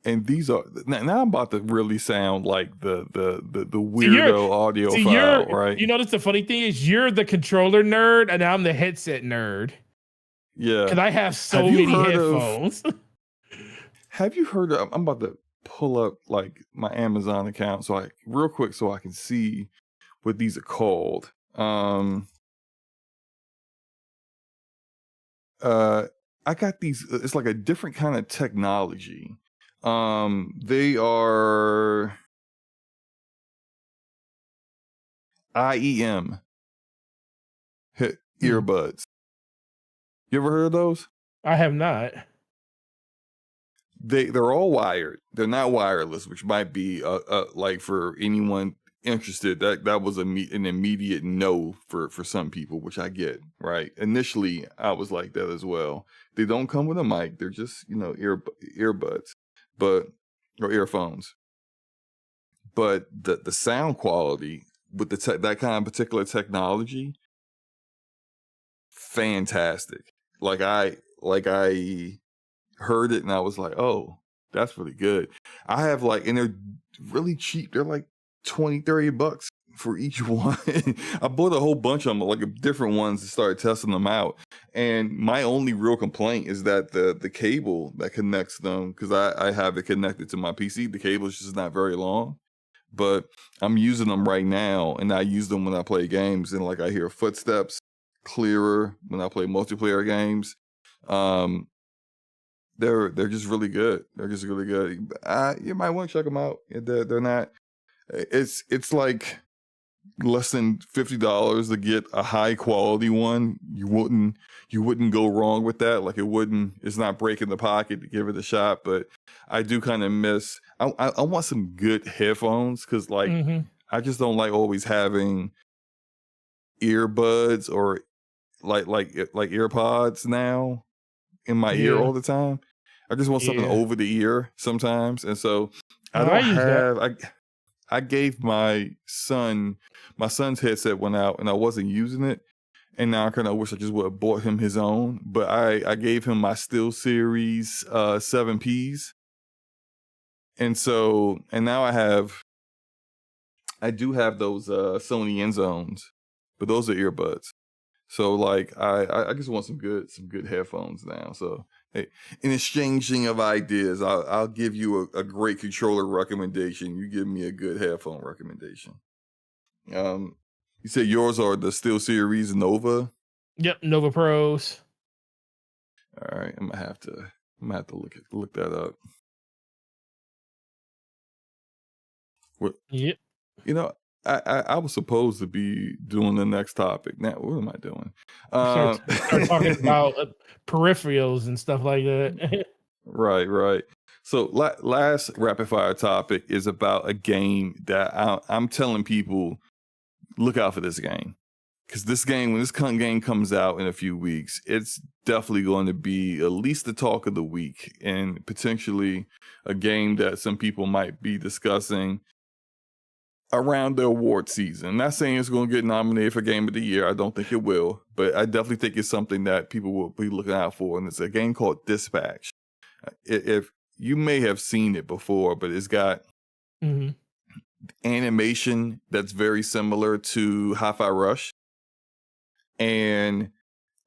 And these are now I'm about to really sound like the weirdo audiophile, right? You notice the funny thing is you're the controller nerd and I'm the headset nerd. Yeah. Because I have so many headphones. Have you heard of, I'm about to pull up like my Amazon account real quick so I can see what these are called. I got these, it's like a different kind of technology. They are IEM earbuds. You ever heard of those? I have not. they're all wired. They're not wireless, which might be like for anyone interested, that was an immediate no for some people, which I get, right? Initially, I was like that as well. They don't come with a mic. They're just, earbuds, or earphones. But the sound quality with that kind of particular technology, fantastic. Like I heard it and I was like, oh, that's really good. I have and they're really cheap. They're like $20-$30 for each one. I bought a whole bunch of them, different ones, to start testing them out. And my only real complaint is that the cable that connects them, because I have it connected to my PC, the cable is just not very long. But I'm using them right now, and I use them when I play games, and I hear footsteps clearer when I play multiplayer games. They're just really good. They're just really good. You might want to check them out. They're not. It's like less than $50 to get a high quality one. You wouldn't go wrong with that. It's not breaking the pocket to give it a shot. But I do kind of miss. I want some good headphones, because I just don't like always having earbuds or like AirPods now in my ear all the time. I just want something over the ear sometimes, and so I gave my son's headset went out, and I wasn't using it, and now I kind of wish I just would have bought him his own. But I gave him my SteelSeries 7Ps, and now I do have those Sony Enzones, but those are earbuds. So I just want some good headphones now. So hey, in exchanging of ideas, I'll give you a great controller recommendation. You give me a good headphone recommendation. You said yours are the SteelSeries Nova. Yep, Nova Pros. All right, I'm gonna have to look that up. What? Yep. I was supposed to be doing the next topic. Now, what am I doing? Start talking about peripherals and stuff like that. Right. So last rapid fire topic is about a game that I'm telling people, look out for this game. Because when this game comes out in a few weeks, it's definitely going to be at least the talk of the week, and potentially a game that some people might be discussing around the award season. I'm not saying it's going to get nominated for Game of the Year. I don't think it will, but I definitely think it's something that people will be looking out for. And it's a game called Dispatch. If you may have seen it before, but it's got animation that's very similar to Hi-Fi Rush, and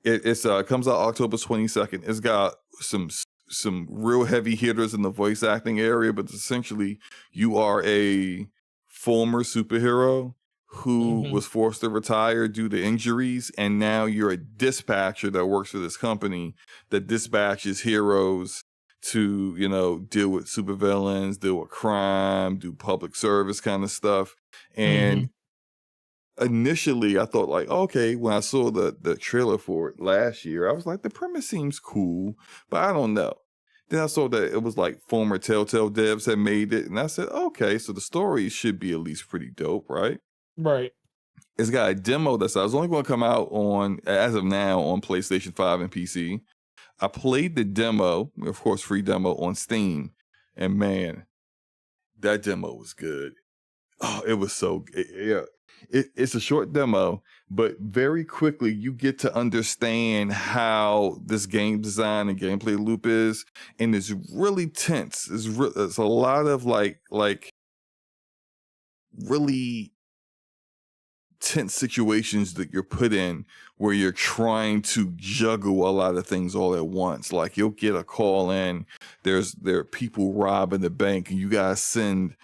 it comes out October 22nd. It's got some real heavy hitters in the voice acting area, but essentially you are a former superhero who was forced to retire due to injuries, and now you're a dispatcher that works for this company that dispatches heroes to, deal with supervillains, deal with crime, do public service kind of stuff. And initially I thought okay, when I saw the trailer for it last year, I was like, the premise seems cool, but I don't know. Then I saw that it was former Telltale devs had made it, and I said, okay, so the story should be at least pretty dope, right? Right. It's got a demo that's only going to come out as of now, on PlayStation 5 and PC. I played the demo, of course, free demo on Steam, and man, that demo was good. Oh, it was so good. Yeah. It's a short demo, but very quickly you get to understand how this game design and gameplay loop is, and it's really tense. It's a lot of really tense situations that you're put in where you're trying to juggle a lot of things all at once. You'll get a call in, there are people robbing the bank, and you gotta send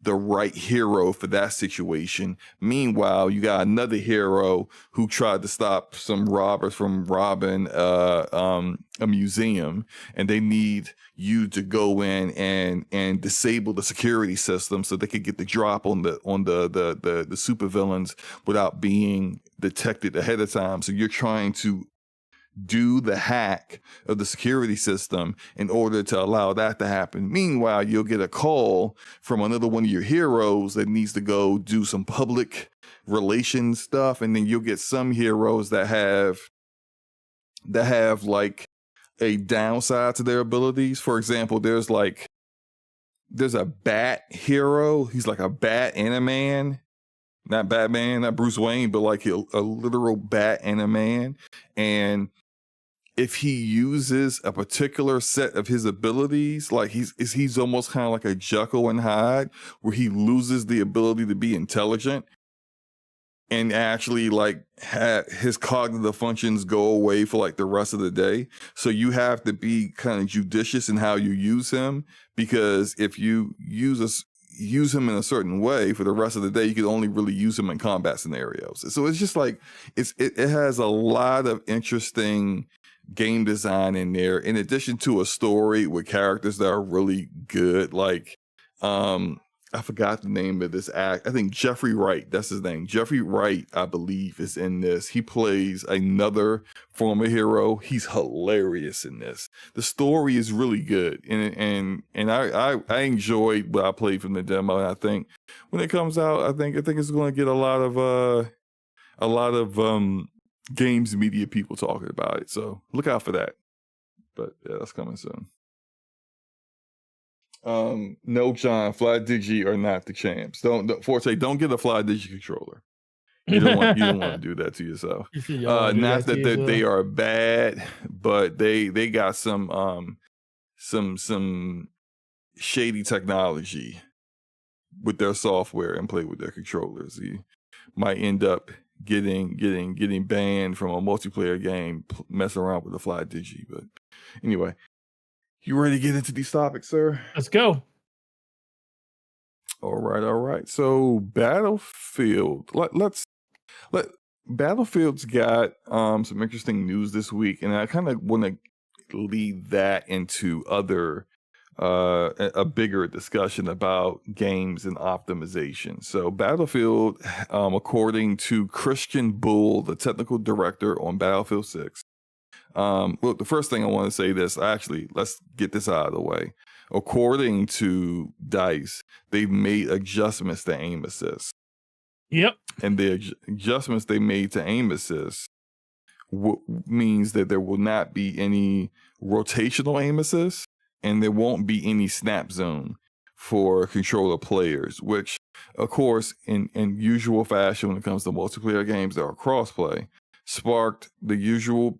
the right hero for that situation. Meanwhile, you got another hero who tried to stop some robbers from robbing a museum, and they need you to go in and disable the security system so they could get the drop on the supervillains without being detected ahead of time. So you're trying to do the hack of the security system in order to allow that to happen. Meanwhile, you'll get a call from another one of your heroes that needs to go do some public relations stuff, and then you'll get some heroes that have like a downside to their abilities. For example, there's a bat hero. He's like a bat and a man. Not Batman, not Bruce Wayne, but like a literal bat and a man. And if he uses a particular set of his abilities, like he's almost kind of like a Jekyll and Hyde, where he loses the ability to be intelligent and actually like his cognitive functions go away for like the rest of the day. So you have to be kind of judicious in how you use him, because if you use him in a certain way for the rest of the day, you can only really use him in combat scenarios. So it's just like it has a lot of interesting game design in there, in addition to a story with characters that are really good. Like I forgot the name of this act. I think Jeffrey Wright, that's his name. Jeffrey Wright, I believe, is in this. He plays another former hero. He's hilarious in this. The story is really good, and I enjoyed what I played from the demo. And I think when it comes out, I think it's going to get a lot of games media people talking about it. So look out for that. But yeah, that's coming soon. No, John, Fly Digi are not the champs. Forte, don't get a Fly Digi controller. You don't want to do that to yourself. Not that they are bad, but they got some shady technology with their software and play with their controllers. You might end up getting banned from a multiplayer game messing around with the Fly Digi. But anyway, you ready to get into these topics, sir? Let's go. All right. So Battlefield. Battlefield's got some interesting news this week, and I kind of want to lead that into a bigger discussion about games and optimization. So Battlefield, according to Christian Bull, the technical director on Battlefield 6. Well, the first thing I want to say this, let's get this out of the way. According to DICE, they've made adjustments to aim assist. Yep. And the adjustments they made to aim assist means that there will not be any rotational aim assist, and there won't be any snap zone for controller players, which, of course, in usual fashion when it comes to multiplayer games that are crossplay, sparked the usual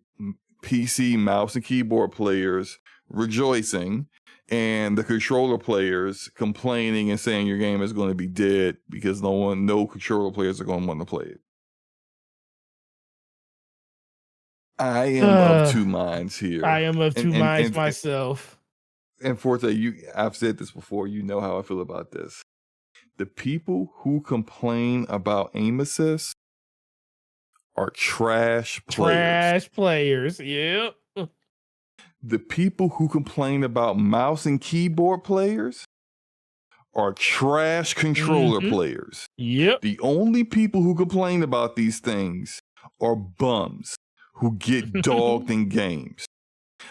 PC mouse and keyboard players rejoicing, and the controller players complaining and saying your game is going to be dead because no controller players are going to want to play it. I am of two minds here. I am of two minds myself. And Forte, I've said this before. You know how I feel about this. The people who complain about aim assist are trash players. Trash players, yep. The people who complain about mouse and keyboard players are trash controller players. Yep. The only people who complain about these things are bums who get dogged in games.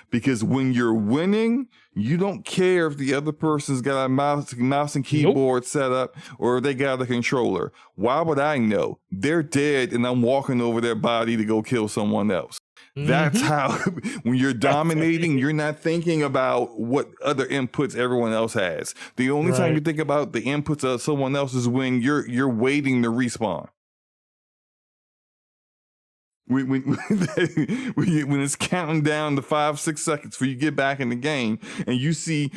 Because when you're winning, you don't care if the other person's got a mouse and keyboard set up or they got a controller. Why would I know? They're dead and I'm walking over their body to go kill someone else. That's how, when you're dominating, you're not thinking about what other inputs everyone else has. The only time you think about the inputs of someone else is when you're waiting to respawn. When it's counting down to 5-6 seconds for you to get back in the game, and you see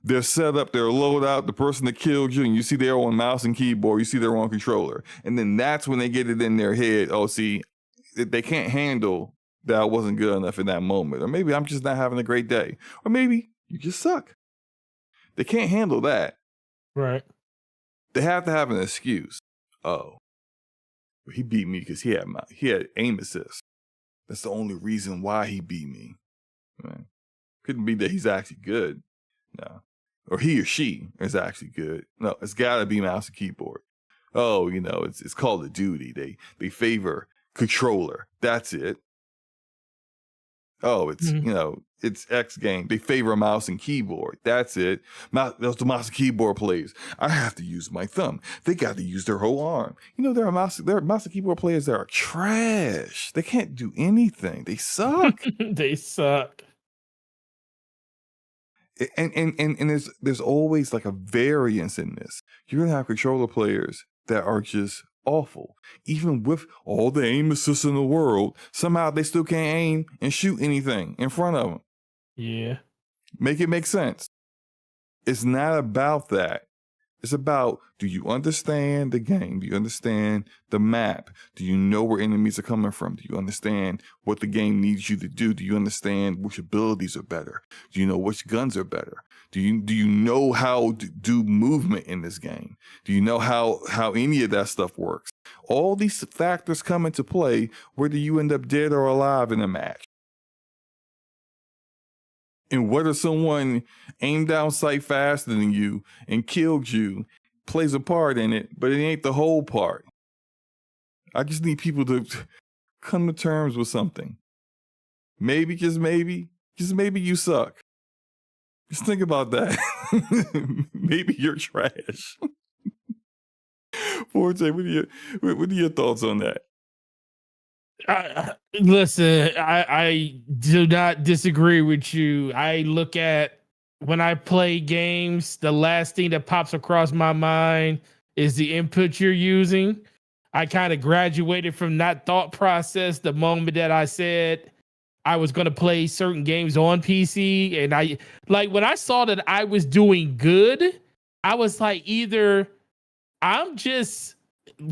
they're set up, they're loaded out, the person that killed you, and you see they're on mouse and keyboard, you see they're on controller, and then that's when they get it in their head. Oh, see, they can't handle that I wasn't good enough in that moment, or maybe I'm just not having a great day, or maybe you just suck. They can't handle that. Right. They have to have an excuse. Oh, he beat me because he had aim assist. That's the only reason why he beat me. Right. Couldn't be that he's actually good. No. Or he or she is actually good. No, it's got to be mouse and keyboard. Oh, it's Call of Duty. They favor controller. That's it. Oh, it's it's X game. They favor a mouse and keyboard. That's it. Those the mouse and keyboard players. I have to use my thumb. They got to use their whole arm. There are mouse and keyboard players that are trash. They can't do anything. They suck. They suck. And there's always like a variance in this. You're gonna have controller players that are just awful. Even with all the aim assists in the world, somehow they still can't aim and shoot anything in front of them. Yeah. Make it make sense. It's not about that. It's about, do you understand the game? Do you understand the map? Do you know where enemies are coming from? Do you understand what the game needs you to do? Do you understand which abilities are better? Do you know which guns are better? Do you know how to do movement in this game? Do you know how any of that stuff works? All these factors come into play whether you end up dead or alive in a match. And whether someone aimed down sight faster than you and killed you plays a part in it, but it ain't the whole part. I just need people to come to terms with something. Maybe, just maybe you suck. Just think about that. Maybe you're trash. Forte, what are your thoughts on that? Listen, I do not disagree with you. I look at when I play games, the last thing that pops across my mind is the input you're using. I kind of graduated from that thought process the moment that I said I was going to play certain games on PC. And I like when I saw that I was doing good, I was like, either I'm just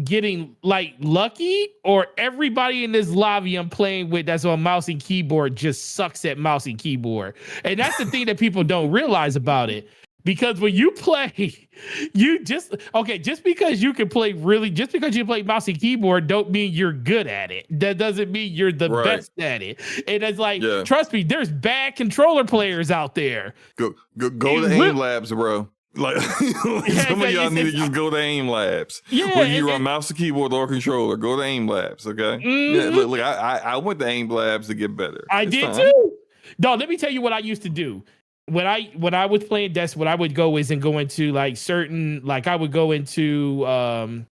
getting like lucky, or everybody in this lobby I'm playing with that's on mouse and keyboard just sucks at mouse and keyboard. And that's the thing that people don't realize about it. Because when you play, just because you can play just because you play mouse and keyboard don't mean you're good at it. That doesn't mean you're the best at it. And it's like, trust me, there's bad controller players out there. Go to aim labs, bro. Like some of y'all need to just go to aim labs. Yeah, whether you're on mouse or keyboard or controller, go to aim labs. Okay. Yeah, look, I went to aim labs to get better. I did too. No, let me tell you what I used to do. When I was playing Destiny, what I would go into like certain, like I would go into I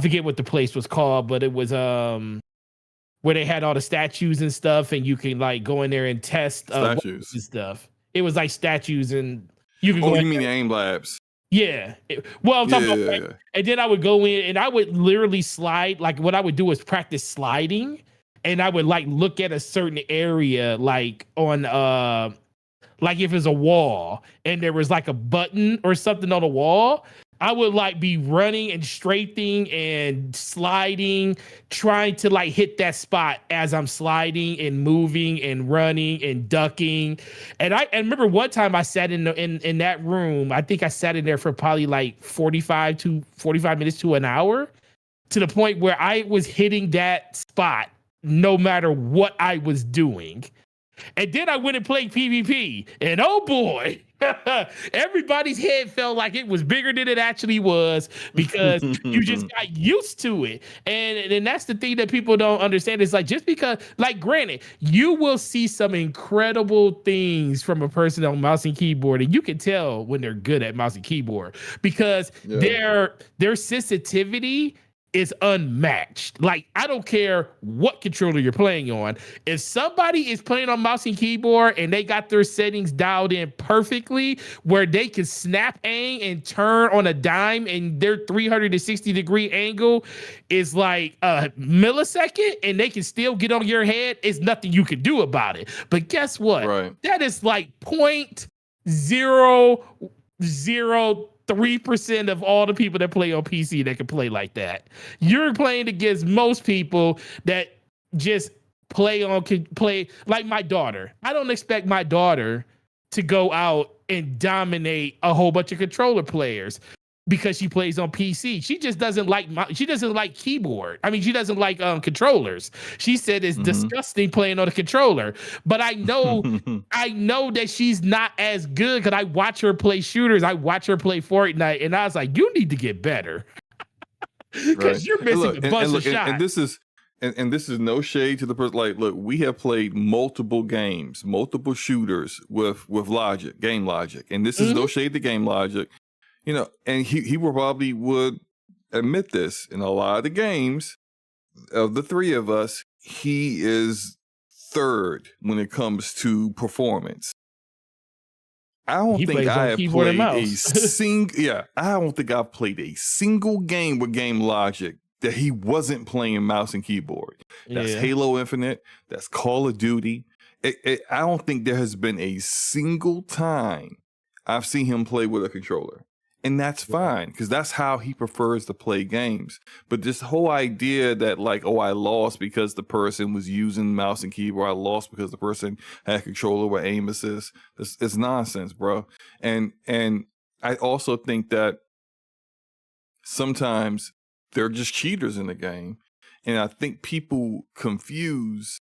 forget what the place was called, but it was where they had all the statues and stuff, and you can like go in there and test statues and stuff. It was like statues, and you can you mean the aim labs? Yeah. I'm talking about that. And then I would go in and I would literally slide. Like what I would do is practice sliding, and I would like look at a certain area, like on like if it's a wall and there was like a button or something on the wall, I would like be running and straightening and sliding, trying to like hit that spot as I'm sliding and moving and running and ducking. And I remember one time I sat in that room. I think I sat in there for probably like 45 minutes to an hour, to the point where I was hitting that spot no matter what I was doing. And then I went and played PvP, and oh boy, everybody's head felt like it was bigger than it actually was, because you just got used to it. And that's the thing that people don't understand. It's like, just because, like, granted, you will see some incredible things from a person on mouse and keyboard, and you can tell when they're good at mouse and keyboard, because their sensitivity is unmatched. Like, I don't care what controller you're playing on. If somebody is playing on mouse and keyboard and they got their settings dialed in perfectly, where they can snap aim and turn on a dime, and their 360-degree angle is like a millisecond, and they can still get on your head, it's nothing you can do about it. But guess what? Right. That is like 0.003% of all the people that play on PC that can play like that. You're playing against most people that just play like my daughter. I don't expect my daughter to go out and dominate a whole bunch of controller players because she plays on PC. She just doesn't like keyboard. I mean, she doesn't like controllers. She said it's disgusting playing on a controller. But I know that she's not as good, because I watch her play shooters. I watch her play Fortnite, and I was like, you need to get better. Because you're missing a bunch of shots. And this is and this is no shade to the person. Like, look, we have played multiple games, multiple shooters with logic, game logic, and this is no shade to game logic. You know, and he probably would admit this in a lot of the games of the three of us. He is third when it comes to performance. I don't He think plays I on have keyboard and played a mouse. single. Yeah, I don't think I've played a single game with game logic that he wasn't playing mouse and keyboard. That's Yeah. Halo Infinite. That's Call of Duty. I don't think there has been a single time I've seen him play with a controller. And that's fine, because that's how he prefers to play games. But this whole idea that, like, oh, I lost because the person was using mouse and keyboard, I lost because the person had a controller with aim assist, it's nonsense, bro. And I also think that sometimes they're just cheaters in the game. And I think people confuse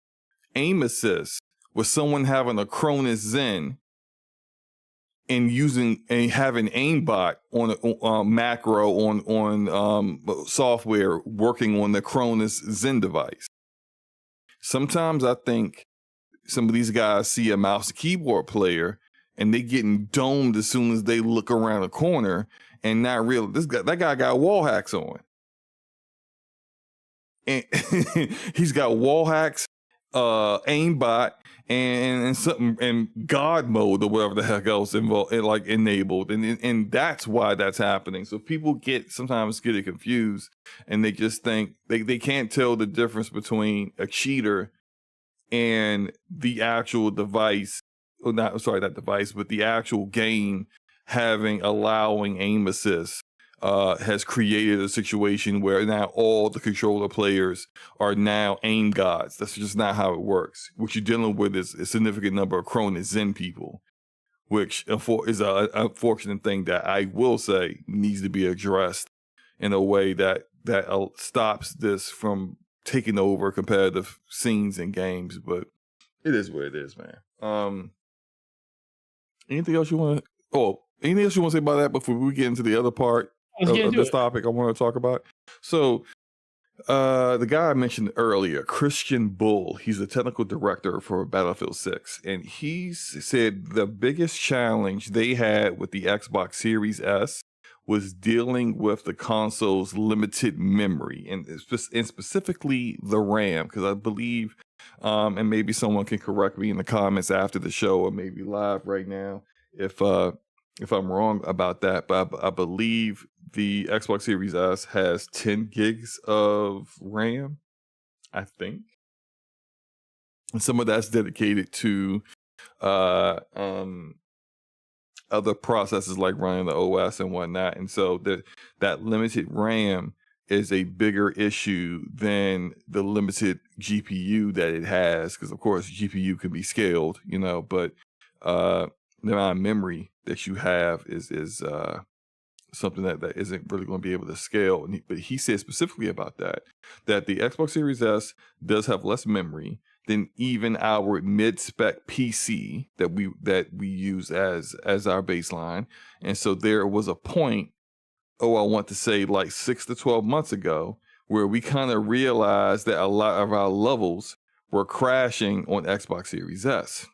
aim assist with someone having a Cronus Zen and using and having aimbot on a macro on software working on the Cronus Zen device. Sometimes I think some of these guys see a mouse and keyboard player and they getting domed as soon as they look around a corner and not real. That guy got wall hacks on, and he's got wall hacks, aimbot, and something, and God mode or whatever the heck else involved, like enabled, and that's why that's happening. So people sometimes get it confused, and they just think they can't tell the difference between a cheater and the actual device, or not device, but the actual game allowing aim assist. Has created a situation where now all the controller players are now aim gods. That's just not how it works. What you're dealing with is a significant number of Cronus Zen people, which is an unfortunate thing that I will say needs to be addressed in a way that stops this from taking over competitive scenes and games. But it is what it is, man. Anything else you want to? Anything else you want to say about that before we get into the other part of this topic I want to talk about? So the guy I mentioned earlier, Christian Bull, he's the technical director for Battlefield 6, and he said the biggest challenge they had with the Xbox Series S was dealing with the console's limited memory, and specifically the RAM, because I believe, and maybe someone can correct me in the comments after the show or maybe live right now if I'm wrong about that, but I believe the Xbox Series S has 10 gigs of RAM, I think. And some of that's dedicated to other processes like running the OS and whatnot. And so that limited RAM is a bigger issue than the limited GPU that it has, because of course GPU can be scaled, but the amount of memory that you have is something that isn't really going to be able to scale. But he said specifically about that the Xbox Series S does have less memory than even our mid-spec PC that we use as our baseline. And so there was a point, I want to say like 6 to 12 months ago, where we kind of realized that a lot of our levels were crashing on Xbox Series S.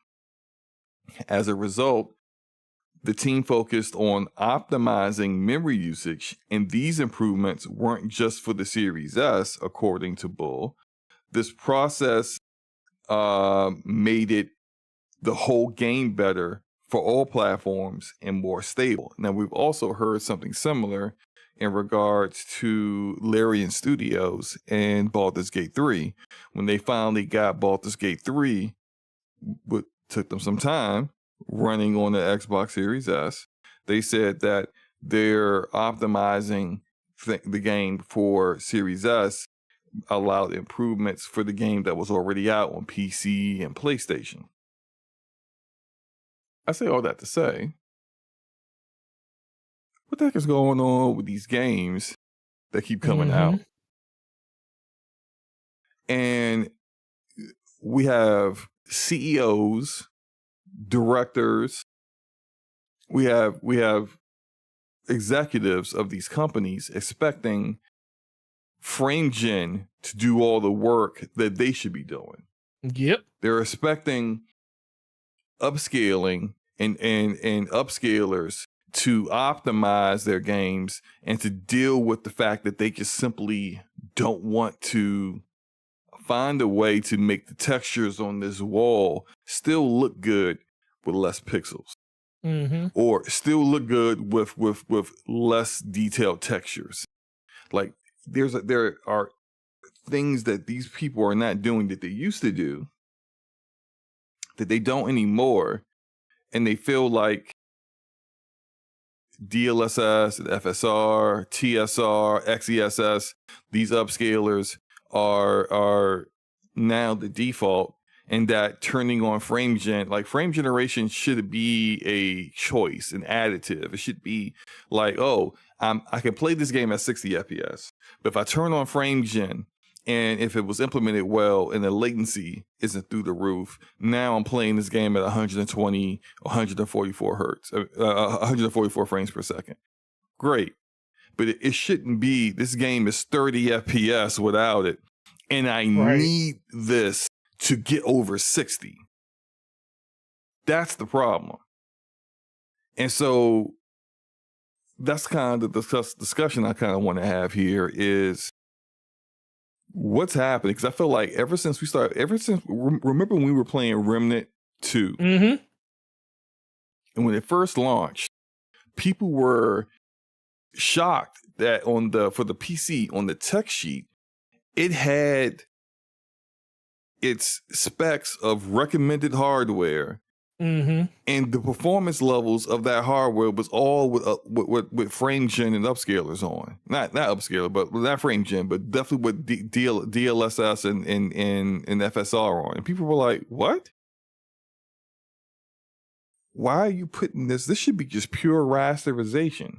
As a result, the team focused on optimizing memory usage, and these improvements weren't just for the Series S, according to Bull. This process made it the whole game better for all platforms and more stable. Now, we've also heard something similar in regards to Larian Studios and Baldur's Gate 3. When they finally got Baldur's Gate 3, it took them some time, running on the Xbox Series S. They said that they're optimizing the game for Series S allowed improvements for the game that was already out on PC and PlayStation. I say all that to say, what the heck is going on with these games that keep coming out? And we have CEOs, directors, we have executives of these companies expecting frame gen to do all the work that they should be doing. Yep. They're expecting upscaling and upscalers to optimize their games and to deal with the fact that they just simply don't want to find a way to make the textures on this wall still look good with less pixels. Or still look good with less detailed textures. Like there are things that these people are not doing that they used to do that they don't anymore, and they feel like DLSS, FSR, TSR, XESS, these upscalers are now the default. And that turning on frame generation should be a choice, an additive. It should be like, oh, I can play this game at 60 FPS, but if I turn on frame gen, and if it was implemented well and the latency isn't through the roof, now I'm playing this game at 120, 144 hertz, 144 frames per second. Great. But it shouldn't be, this game is 30 FPS without it, and I need this to get over 60. That's the problem. And so that's kind of the discussion I kind of want to have here is what's happening. Because I feel like remember when we were playing Remnant 2? And when it first launched, people were shocked that for the PC, on the tech sheet, it had its specs of recommended hardware, and the performance levels of that hardware was all with frame gen and upscalers on. Not upscaler, but not frame gen, but definitely with DLSS and FSR on. And people were like, "What? Why are you putting this? This should be just pure rasterization.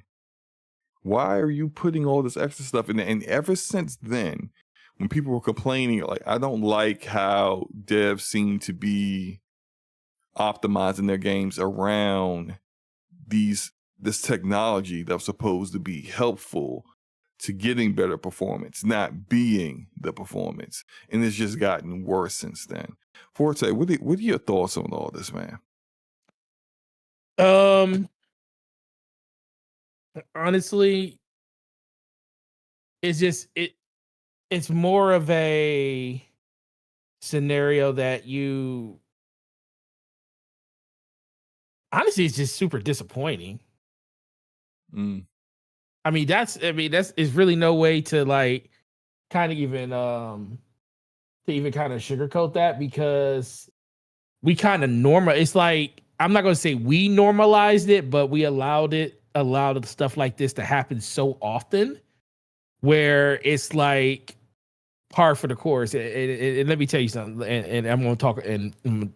Why are you putting all this extra stuff in there?" And ever since then, when people were complaining, like, I don't like how devs seem to be optimizing their games around this technology that was supposed to be helpful to getting better performance, not being the performance. And it's just gotten worse since then. Forte, what are your thoughts on all this, man? Honestly, it's more of a scenario that honestly, it's just super disappointing. I mean, that's is really no way to like kind of even kind of sugarcoat that, because we kind of it's like, I'm not going to say we normalized it, but we allowed stuff like this to happen so often, where it's like par for the course. And let me tell you something, and I'm going to talk, and I'm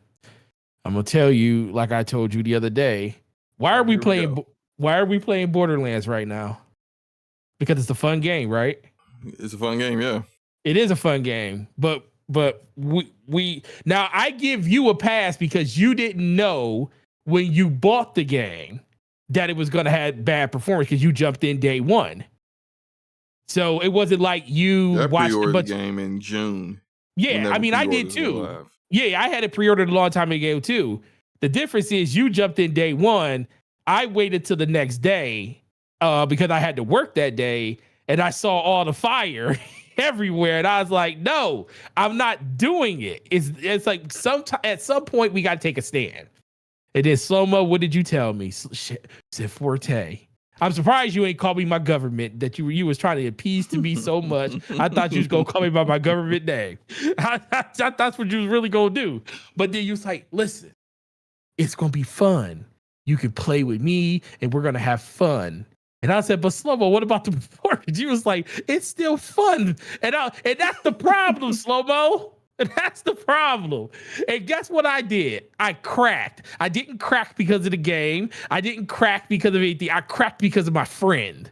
going to tell you, like I told you the other day, why are we playing Borderlands right now? Because it's a fun game, right? It's a fun game, yeah. It is a fun game, but we now, I give you a pass because you didn't know when you bought the game that it was going to have bad performance, because you jumped in day one. So it wasn't like you watched the game in June. Yeah, I mean, I did too. Yeah, I had it pre-ordered a long time ago too. The difference is you jumped in day one. I waited till the next day because I had to work that day, and I saw all the fire everywhere, and I was like, no, I'm not doing it. It's like at some point we got to take a stand. And then SloMo, what did you tell me? Said Forte, I'm surprised you ain't called me my government, that you was trying to appease to me so much. I thought you was going to call me by my government name. I thought that's what you was really going to do. But then you was like, listen, it's going to be fun. You can play with me and we're going to have fun. And I said, but SloMo, what about the performance? You was like, it's still fun. And that's the problem, SloMo. That's the problem. And guess what I did? I cracked. I didn't crack because of the game. I didn't crack because of anything. I cracked because of my friend.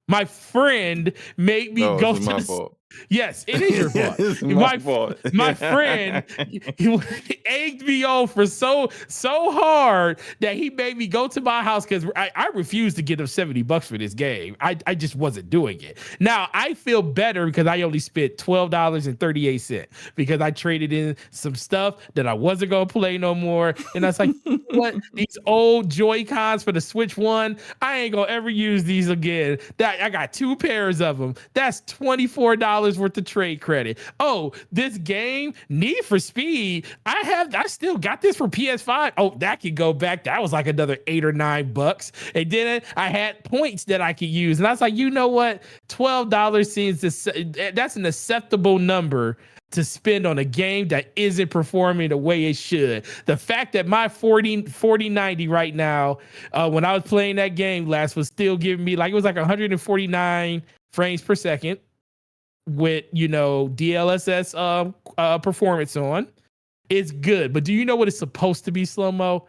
My friend made me go to Yes, it is your fault. It's my fault. My friend he egged me on for so hard that he made me go to my house because I refused to give him $70 for this game. I just wasn't doing it. Now I feel better because I only spent $12.38 because I traded in some stuff that I wasn't gonna play no more. And I was like, what? These old Joy-Cons for the Switch 1, I ain't gonna ever use these again. That I got 2 pairs of them. That's $24 worth of trade credit. Oh, this game, Need for Speed, I still got this for PS5. Oh, that could go back. That was like another $8 or $9. And then I had points that I could use. And I was like, you know what? $12 seems that's an acceptable number to spend on a game that isn't performing the way it should. The fact that my 4090 right now, when I was playing that game last, was still giving me it was like 149 frames per second with, DLSS performance on. It's good. But do you know what it's supposed to be, Slow-Mo?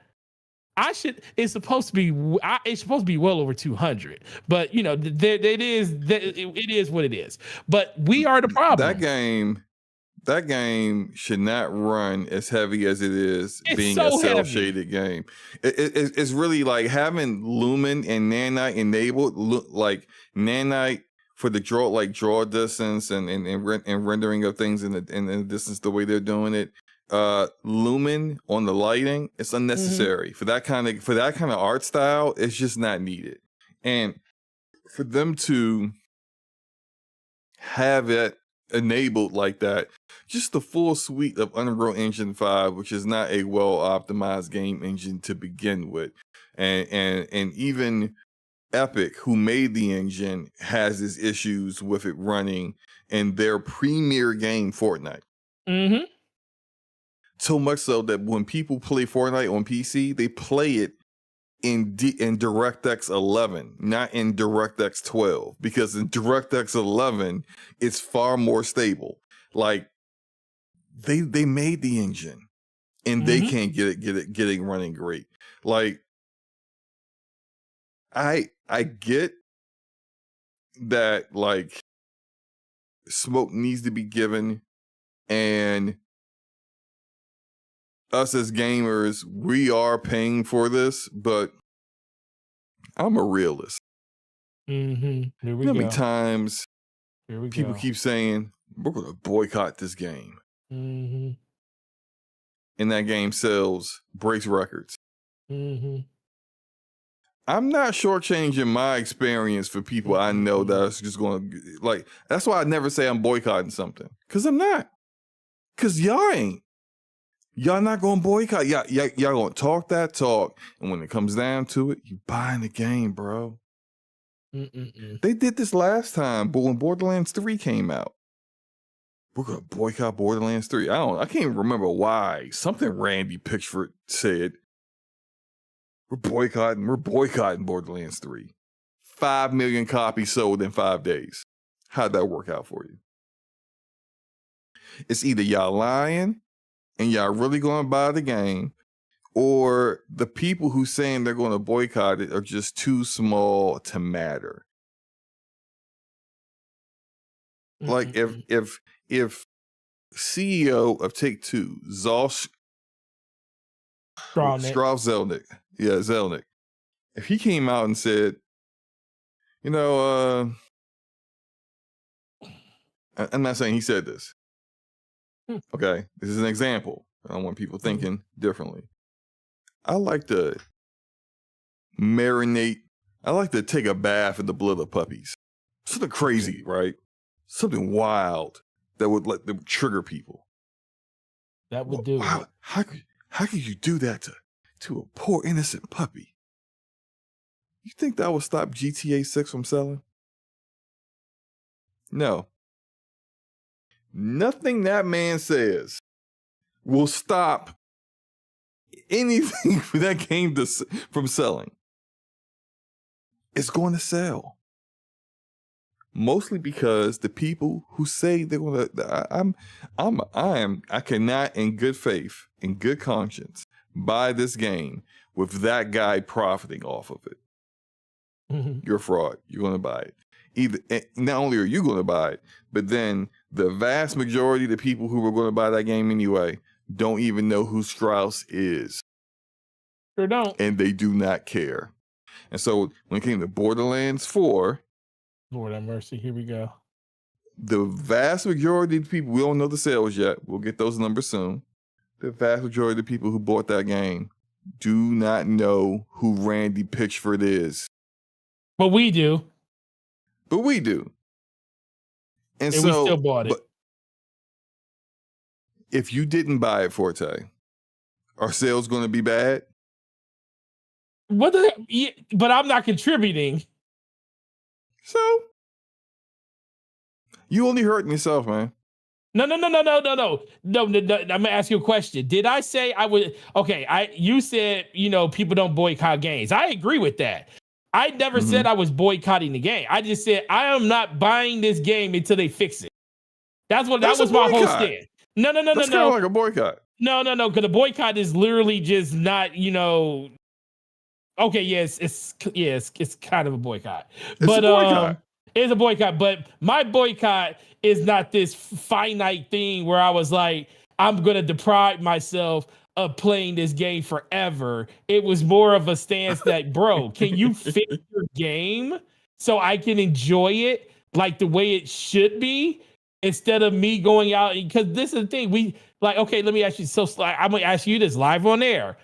It's supposed to be well over 200, but it is what it is. But we are the problem. That game should not run as heavy as it is. It's being so a cell shaded game. It's really like having Lumen and Nanite enabled, like Nanite for the draw distance and rendering of things in the distance the way they're doing it. Lumen on the lighting, it's unnecessary for that kind of art style. It's just not needed. And for them to have it enabled like that, just the full suite of Unreal Engine 5, which is not a well optimized game engine to begin with, and even Epic, who made the engine, has its issues with it running in their premier game, Fortnite. Mm-hmm. So much so that when people play Fortnite on PC, they play it in DirectX 11, not in DirectX 12, because in DirectX 11, it's far more stable. Like they made the engine, and they can't get it running great. Like I get that, like, smoke needs to be given, and us as gamers, we are paying for this, but I'm a realist. Here we you know how go. many times people keep saying, we're going to boycott this game. And that game breaks records. I'm not shortchanging my experience for people I know that's just going to, like, that's why I never say I'm boycotting something. Because I'm not. Because y'all ain't. Y'all not going to boycott. Y'all going to talk that talk. And when it comes down to it, you buying the game, bro. They did this last time, but when Borderlands 3 came out, we're going to boycott Borderlands 3. I can't even remember why. Something Randy Pitchford said. We're boycotting Borderlands 3. 5 million copies sold in 5 days. How'd that work out for you? It's either y'all lying and y'all really going to buy the game, or the people who saying they're going to boycott it are just too small to matter. Like if CEO of Take-Two, Strauss Zelnick, Zelnick, if he came out and said, I'm not saying he said this. Okay, this is an example. I don't want people thinking differently. I like to marinate. I like to take a bath in the blood of puppies. Something crazy, right? Something wild that would trigger people. That would do it. How could you do that to a poor innocent puppy? You think that would stop GTA 6 from selling? No. Nothing that man says will stop anything for that game from selling. It's going to sell. Mostly because the people who say they're going to, I cannot in good faith, in good conscience, buy this game with that guy profiting off of it. You're a fraud. You're going to buy it. either not only are you going to buy it, but then the vast majority of the people who were going to buy that game anyway don't even know who Strauss is. Sure don't. And they do not care. And so when it came to Borderlands 4, Lord have mercy, here we go. the vast majority of the people, we don't know the sales yet, we'll get those numbers soon. The vast majority of the people who bought that game do not know who Randy Pitchford is. But we do. But we do. And we so, still bought it. But if you didn't buy it, Forte, are sales going to be bad? What the? But I'm not contributing. So you only hurting yourself, man. No. I'm gonna ask you a question. Did I say I would? Okay, you said people don't boycott games. I agree with that. I never said I was boycotting the game. I just said I am not buying this game until they fix it. That was my whole stand. No. That's kind of like a boycott. No, because a boycott is literally just not, Okay, yes, it's kind of a boycott. It's a boycott. It's a boycott, but my boycott is not this finite thing where I was like, I'm gonna deprive myself of playing this game forever. It was more of a stance that, bro, can you fix your game so I can enjoy it like the way it should be, instead of me going out? Because this is the thing, okay, let me ask you. So I'm gonna ask you this live on air.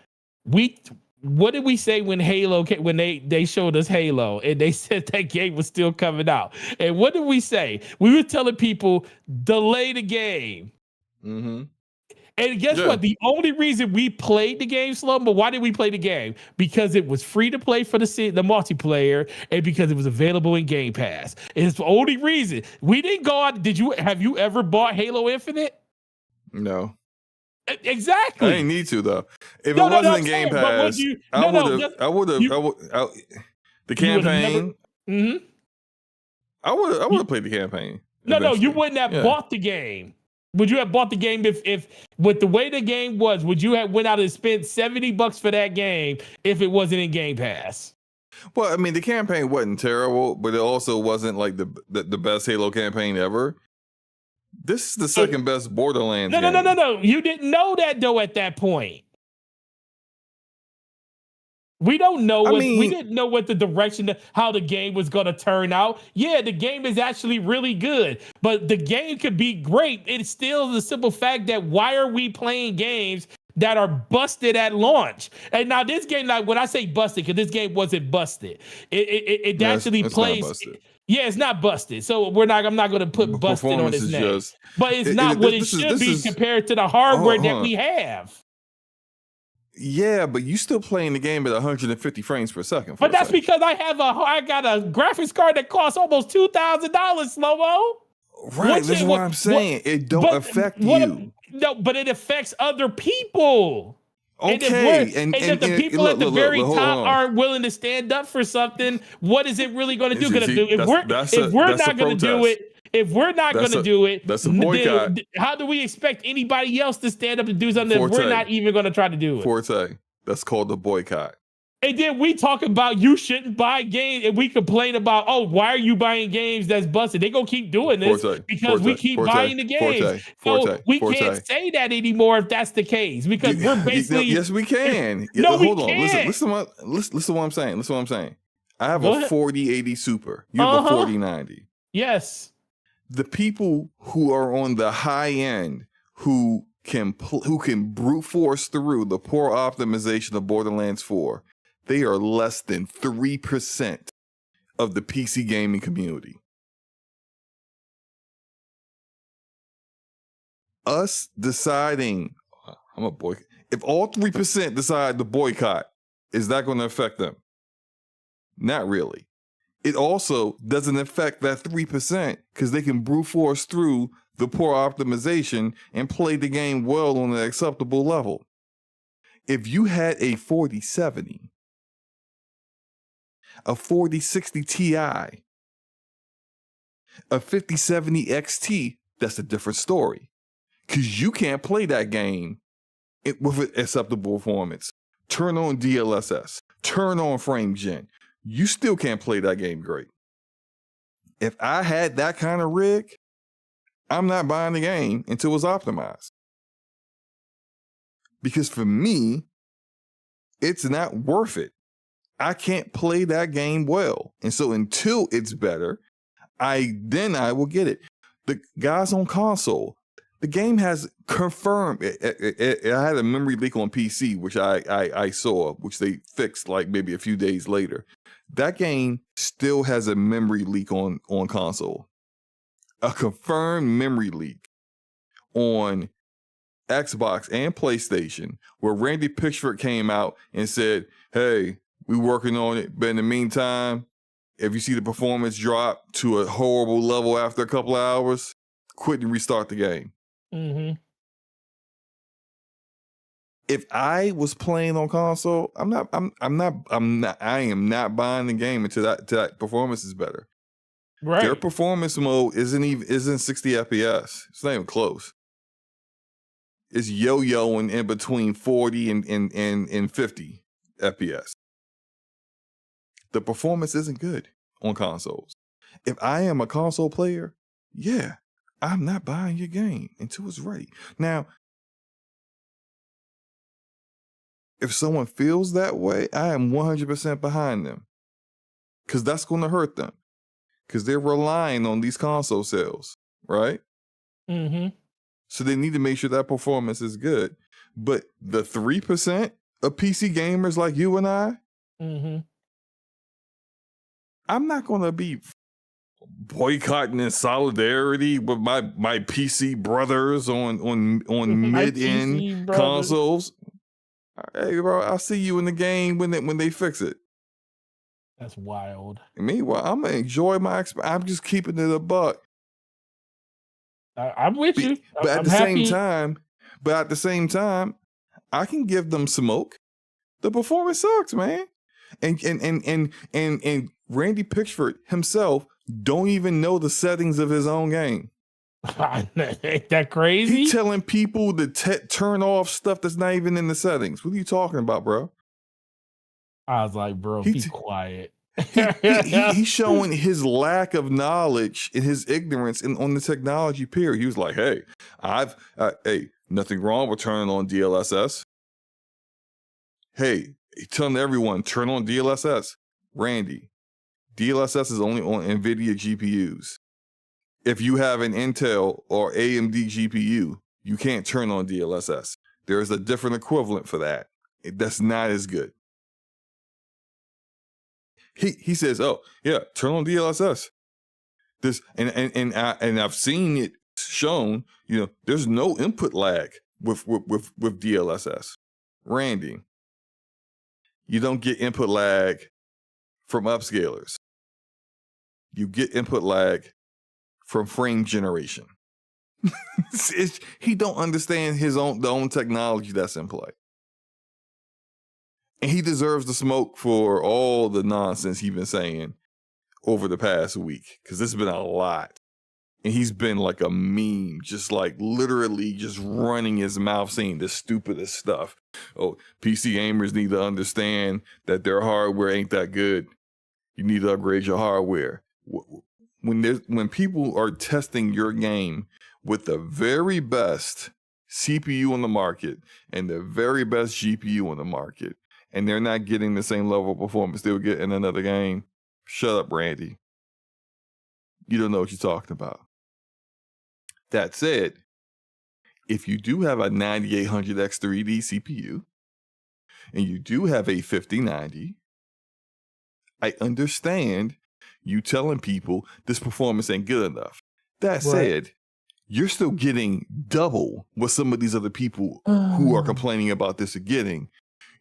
What did we say when Halo came, when they showed us Halo and they said that game was still coming out? And what did we say? We were telling people, delay the game. Mm-hmm. And guess what? The only reason we played the game, but why did we play the game? Because it was free to play for the multiplayer, and because it was available in Game Pass. It's the only reason. We didn't go out. Have you ever bought Halo Infinite? No. Exactly. I didn't need to, though. If it wasn't in Game Pass, I would have. The campaign. I would have played the campaign. No, you wouldn't have bought the game. Would you have bought the game if with the way the game was? Would you have went out and spent $70 for that game if it wasn't in Game Pass? Well, I mean, the campaign wasn't terrible, but it also wasn't like the best Halo campaign ever. This is the second best Borderlands game. No. You didn't know that, though, at that point. We don't know we didn't know what the direction, how the game was going to turn out. Yeah, the game is actually really good, but the game could be great. It's still the simple fact that why are we playing games that are busted at launch? And now this game, like when I say busted, because this game wasn't busted, it actually plays. Yeah, it's not busted. So I'm not going to put busted on its name. But it's not what it should be compared to the hardware that we have. Yeah, but you still playing the game at 150 frames per second. But that's because I got a graphics card that costs almost $2,000, SloMo. Right, that's what I'm saying. It don't affect you. No, but it affects other people. Okay, and if the people at the very top aren't willing to stand up for something, what is it really going to do? If we're not going to do it, that's a boycott. How do we expect anybody else to stand up and do something if we're not even going to try to do it? Forte, that's called a boycott. And then we talk about you shouldn't buy games, and we complain about, why are you buying games that's busted? They gonna keep doing this because we keep buying the games. We can't say that anymore if that's the case, because we're basically yes, we can. Hold on. Can't. Listen to what I'm saying. I have a 4080 Super. You have a 4090. Yes. The people who are on the high end who can brute force through the poor optimization of Borderlands 4. They are less than 3% of the PC gaming community. Us deciding, I'm a boycott. If all 3% decide to boycott, is that going to affect them? Not really. It also doesn't affect that 3% because they can brute force through the poor optimization and play the game well on an acceptable level. If you had a 4070, a 4060 Ti, a 5070 XT, that's a different story. Because you can't play that game with acceptable performance. Turn on DLSS. Turn on frame gen. You still can't play that game great. If I had that kind of rig, I'm not buying the game until it's optimized. Because for me, it's not worth it. I can't play that game well. And so until it's better, I will get it. The guys on console, the game has confirmed. It had a memory leak on PC, which I saw, which they fixed like maybe a few days later. That game still has a memory leak on console. A confirmed memory leak on Xbox and PlayStation, where Randy Pitchford came out and said, hey, we working on it, but in the meantime, if you see the performance drop to a horrible level after a couple of hours, quit and restart the game. Mm-hmm. If I was playing on console, I am not buying the game until that performance is better. Right. Their performance mode isn't 60 FPS. It's not even close. It's yo-yoing in between 40 and 50 FPS. The performance isn't good on consoles. If I am a console player, yeah, I'm not buying your game until it's ready. Now, if someone feels that way, I am 100% behind them. Because that's going to hurt them. Because they're relying on these console sales, right? Mm-hmm. So they need to make sure that performance is good. But the 3% of PC gamers like you and I, mm-hmm. I'm not going to be boycotting in solidarity with my PC brothers on mid-end consoles. Hey, bro, I'll see you in the game when they fix it. That's wild. Meanwhile, I'm going to enjoy my experience. I'm just keeping it a buck. I'm with you. But at I'm the happy. same time, I can give them smoke. The performance sucks, man. And Randy Pitchford himself don't even know the settings of his own game. Ain't that crazy? He's telling people to turn off stuff that's not even in the settings. What are you talking about, bro? I was like, bro, be quiet. He's showing his lack of knowledge and his ignorance on the technology period. He was like, hey, nothing wrong with turning on DLSS. Hey, telling everyone, turn on DLSS. Randy, DLSS is only on Nvidia GPUs. If you have an Intel or AMD GPU, you can't turn on DLSS. There is a different equivalent for that. That's not as good. He says, oh yeah, turn on DLSS. This and I've seen it shown. There's no input lag with DLSS. Randy, you don't get input lag from upscalers. You get input lag from frame generation. He don't understand the own technology that's in play. And he deserves the smoke for all the nonsense he's been saying over the past week, because this has been a lot. And he's been like a meme, just like literally just running his mouth saying the stupidest stuff. Oh, PC gamers need to understand that their hardware ain't that good. You need to upgrade your hardware. When people are testing your game with the very best CPU on the market and the very best GPU on the market, and they're not getting the same level of performance they would get in another game, shut up, Randy. You don't know what you're talking about. That said, if you do have a 9800X3D CPU, and you do have a 5090, I understand you telling people this performance ain't good enough. That said, you're still getting double what some of these other people who are complaining about this are getting.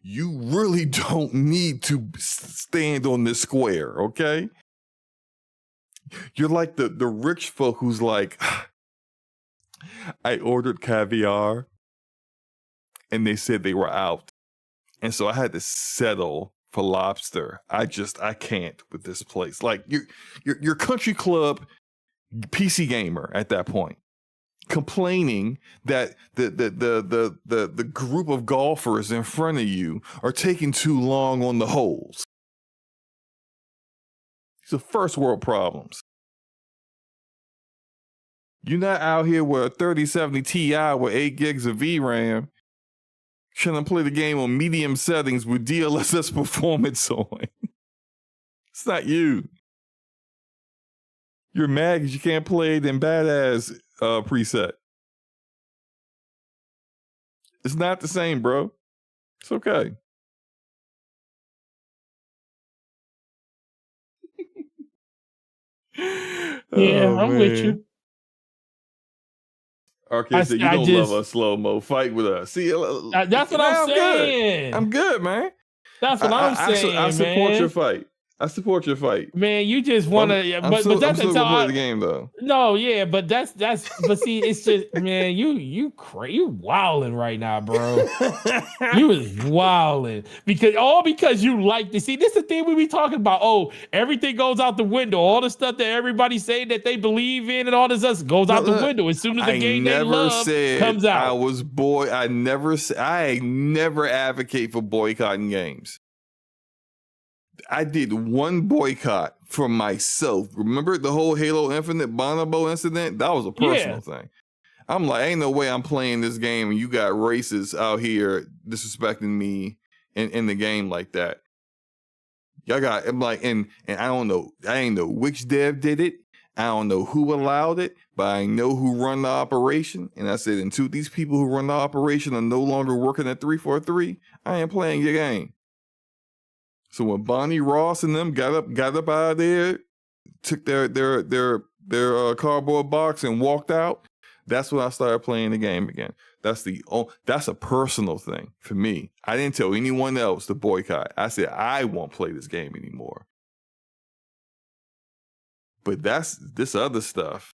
You really don't need to stand on this square, okay? You're like the rich folk who's like, I ordered caviar and they said they were out. And so I had to settle for lobster. I can't with this place. Like you're country club PC gamer at that point, complaining that the group of golfers in front of you are taking too long on the holes. These are first world problems. You're not out here with a 3070 Ti with 8 gigs of VRAM trying to play the game on medium settings with DLSS performance on. It's not you. You're mad because you can't play it in badass preset. It's not the same, bro. It's okay. Yeah, I'm with you. Arcade said, you don't love us, slow-mo. Fight with us. See, that's what I'm saying. I'm good, man. That's what I'm saying, I support your fight. I support your fight. Man, you just want to, but that's I'm still gonna play the game though. No, yeah, but that's but see, it's just, man, you wilding right now, bro. You is wilding because you like to see. This is the thing we be talking about. Oh, everything goes out the window. All the stuff that everybody say that they believe in and all this stuff goes out the window as soon as the game they love comes out. I never advocate for boycotting games. I did one boycott for myself. Remember the whole Halo Infinite Bonobo incident? That was a personal thing. I'm like, ain't no way I'm playing this game and you got racists out here disrespecting me in the game like that. I'm like, and I don't know. I ain't know which dev did it. I don't know who allowed it, but I know who run the operation. And I said, until these people who run the operation are no longer working at 343, I ain't playing your game. So when Bonnie Ross and them got up out of there, took their cardboard box and walked out, that's when I started playing the game again. That's a personal thing for me. I didn't tell anyone else to boycott. I said I won't play this game anymore. But that's this other stuff.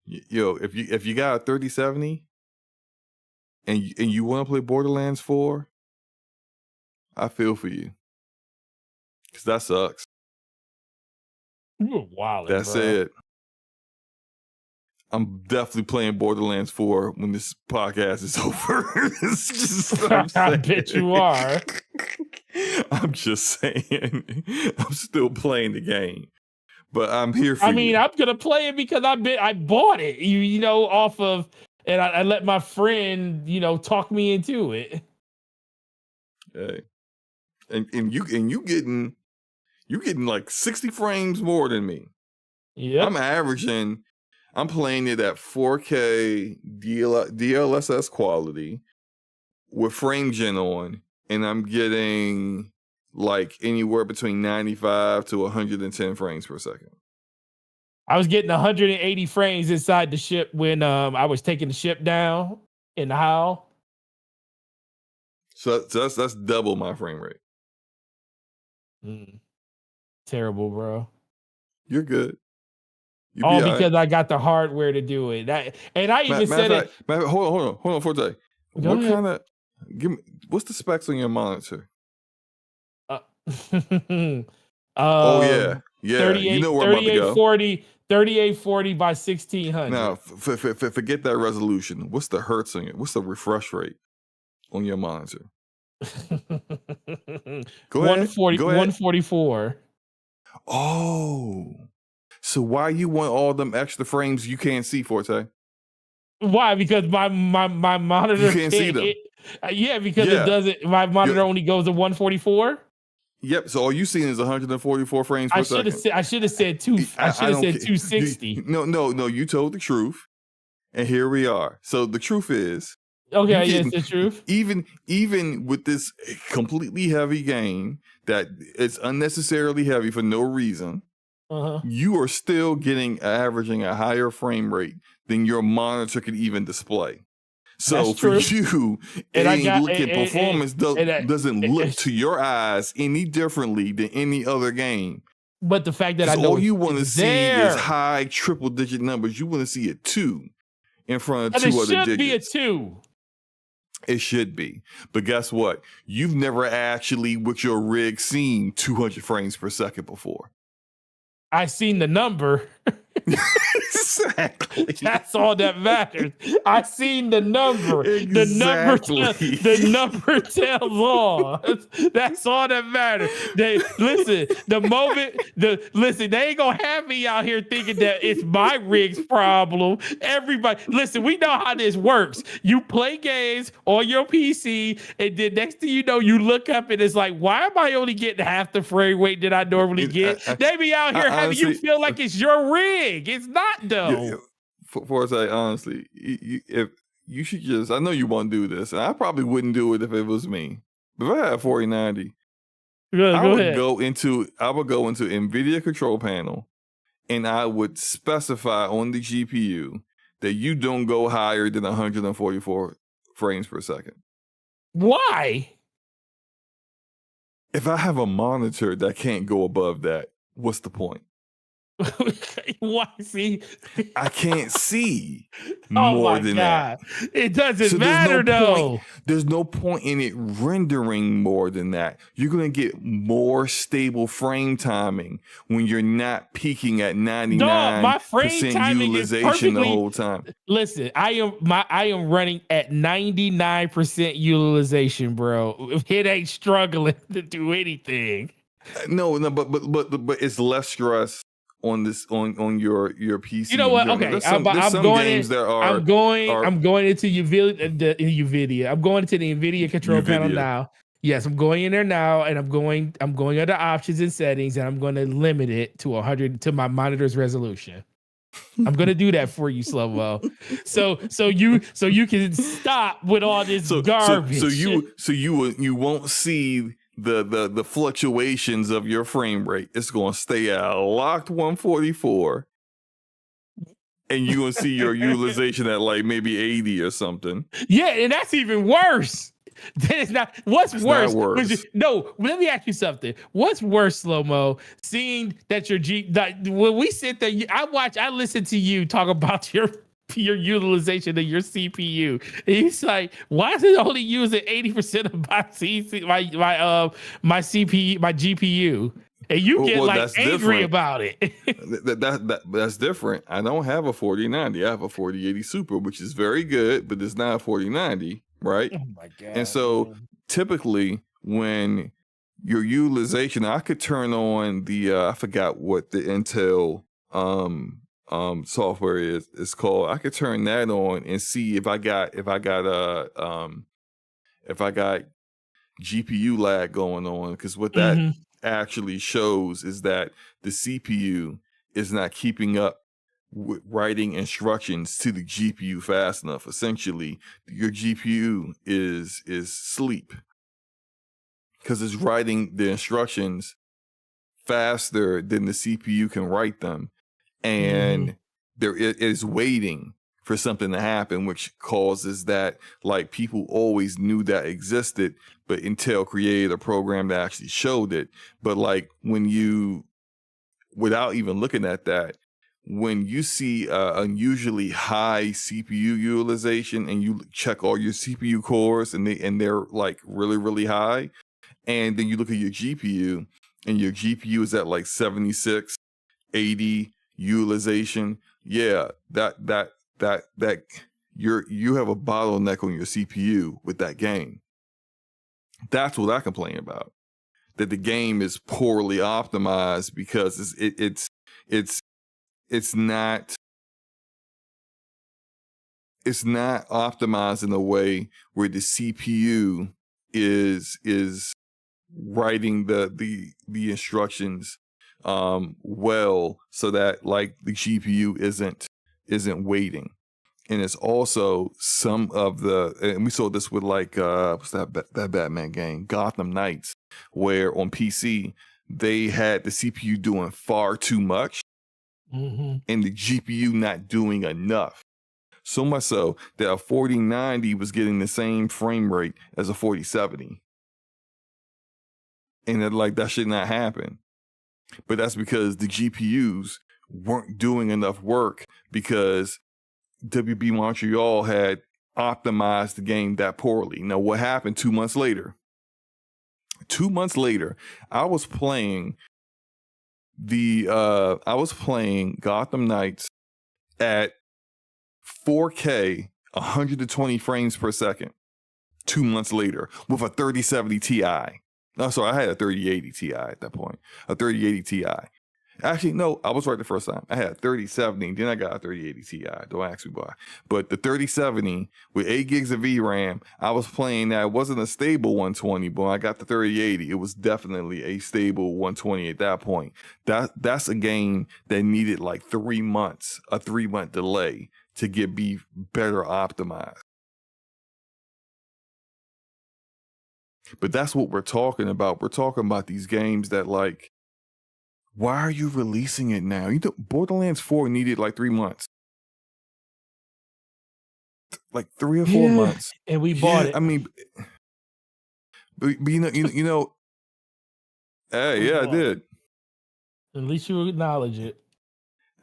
Yo, if you got a 3070 and you want to play Borderlands 4. I feel for you. Because that sucks. You're wild. That's it. I'm definitely playing Borderlands 4 when this podcast is over. It's just, I bet you are. I'm just saying. I'm still playing the game. But I'm here for you. I mean, I'm going to play it because I bought it, you know, off of, and I let my friend, you know, talk me into it. Hey. And you getting like 60 frames more than me. Yeah. I'm playing it at 4K DLSS quality with frame gen on, and I'm getting like anywhere between 95 to 110 frames per second. I was getting 180 frames inside the ship when I was taking the ship down in the Howl. So that's double my frame rate. Terrible, bro. You're good. All because I got the hardware to do it. And I even said it. Hold on, Forte. What's the specs on your monitor? Oh yeah. 38, you know where I'm about to go. 3840 by 1600. Now, forget that resolution. What's the hertz on it? What's the refresh rate on your monitor? Go ahead. 144. Oh, so why you want all them extra frames you can't see, Forte? Why? Because my monitor you can't see them. It doesn't. My monitor only goes to 144. Yep. So all you seeing is 144 frames per second. I should have said 260. No. You told the truth, and here we are. So the truth is. Okay, yes, the truth. Even with this completely heavy game that it's unnecessarily heavy for no reason, you are still averaging a higher frame rate than your monitor could even display. So for you, performance doesn't look to your eyes any differently than any other game. But the fact that I know all you want to see is high triple-digit numbers. You want to see a 2 in front of 2 other digits. It should be a 2. It should be. But guess what? You've never actually, with your rig, seen 200 frames per second before. I seen the number. Exactly. That's all that matters. I seen the number. Exactly. The number tells all. That's all that matters. They listen. They ain't gonna have me out here thinking that it's my rig's problem. Everybody, listen. We know how this works. You play games on your PC, and then next thing you know, you look up and it's like, why am I only getting half the frame rate that I normally get? They be out here having you feel like it's your rig. It's not though. Forte, honestly, if you should just, I know you won't do this, and I probably wouldn't do it if it was me. But if I had 4090, I would go into Nvidia control panel, and I would specify on the GPU that you don't go higher than 144 frames per second. Why? If I have a monitor that can't go above that, what's the point? Why? See, I can't see more than that. It doesn't matter though. There's no point in it rendering more than that. You're gonna get more stable frame timing when you're not peaking at 99% utilization the whole time. Listen, I am running at 99% utilization, bro. It ain't struggling to do anything. No, but it's less stress on this on your PC. You know what? Okay, I'm going into Nvidia. I'm going into the Nvidia control panel now. Yes, I'm going in there now, and I'm going under options and settings, and I'm going to limit it to 100 to my monitor's resolution. I'm going to do that for you, SloMo. So you can stop with all this garbage. So you won't see the fluctuations of your frame rate. It's going to stay at locked 144, and you're going to see your utilization at like maybe 80 or something. Yeah, and that's even worse. It's not. What's worse? Not worse. No, let me ask you something. What's worse, SloMo? Seeing that when we sit there, I listen to you talk about your utilization of your CPU. And he's like, why is it only using 80% of my GPU? And you get angry different. About it. That's different. I don't have a 4090. I have a 4080 Super, which is very good, but it's not a 4090, right? Oh my God. And so typically when your utilization, I could turn on the I forgot what the Intel software is called. I could turn that on and see if I got GPU lag going on, because what that actually shows is that the CPU is not keeping up with writing instructions to the GPU fast enough. Essentially, your GPU is asleep because it's writing the instructions faster than the CPU can write them. And there is waiting for something to happen, which causes that, like, people always knew that existed, but Intel created a program that actually showed it. But like without even looking at that, when you see unusually high CPU utilization and you check all your CPU cores and they're like really, really high, and then you look at your GPU and your GPU is at like 76, 80 utilization, yeah, that you have a bottleneck on your CPU with that game. That's what I complain about. That the game is poorly optimized because it's not optimized in a way where the CPU is writing the instructions well, so that like the GPU isn't waiting. And it's also some of and we saw this with like what's that Batman game, Gotham Knights, where on PC they had the CPU doing far too much and the GPU not doing enough. So much so that a 4090 was getting the same frame rate as a 4070. And that should not happen. But that's because the GPUs weren't doing enough work, because WB Montreal had optimized the game that poorly. Now, what happened 2 months later? 2 months later, I was playing Gotham Knights at 4K, 120 frames per second 2 months later with a 3070 Ti. No, sorry, I had a 3080 Ti at that point. A 3080 Ti. Actually, no, I was right the first time. I had a 3070, then I got a 3080 Ti. Don't ask me why. But the 3070 with 8 gigs of VRAM, I was playing that. It wasn't a stable 120, but when I got the 3080, it was definitely a stable 120 at that point. That's a game that needed like 3 months, a 3-month delay to be better optimized. But that's what we're talking about. We're talking about these games that, like, why are you releasing it now? You know, Borderlands 4 needed like 3 months. Like 3 or 4 months. And we bought it. I mean, but you know, hey, yeah, I did. At least you acknowledge it.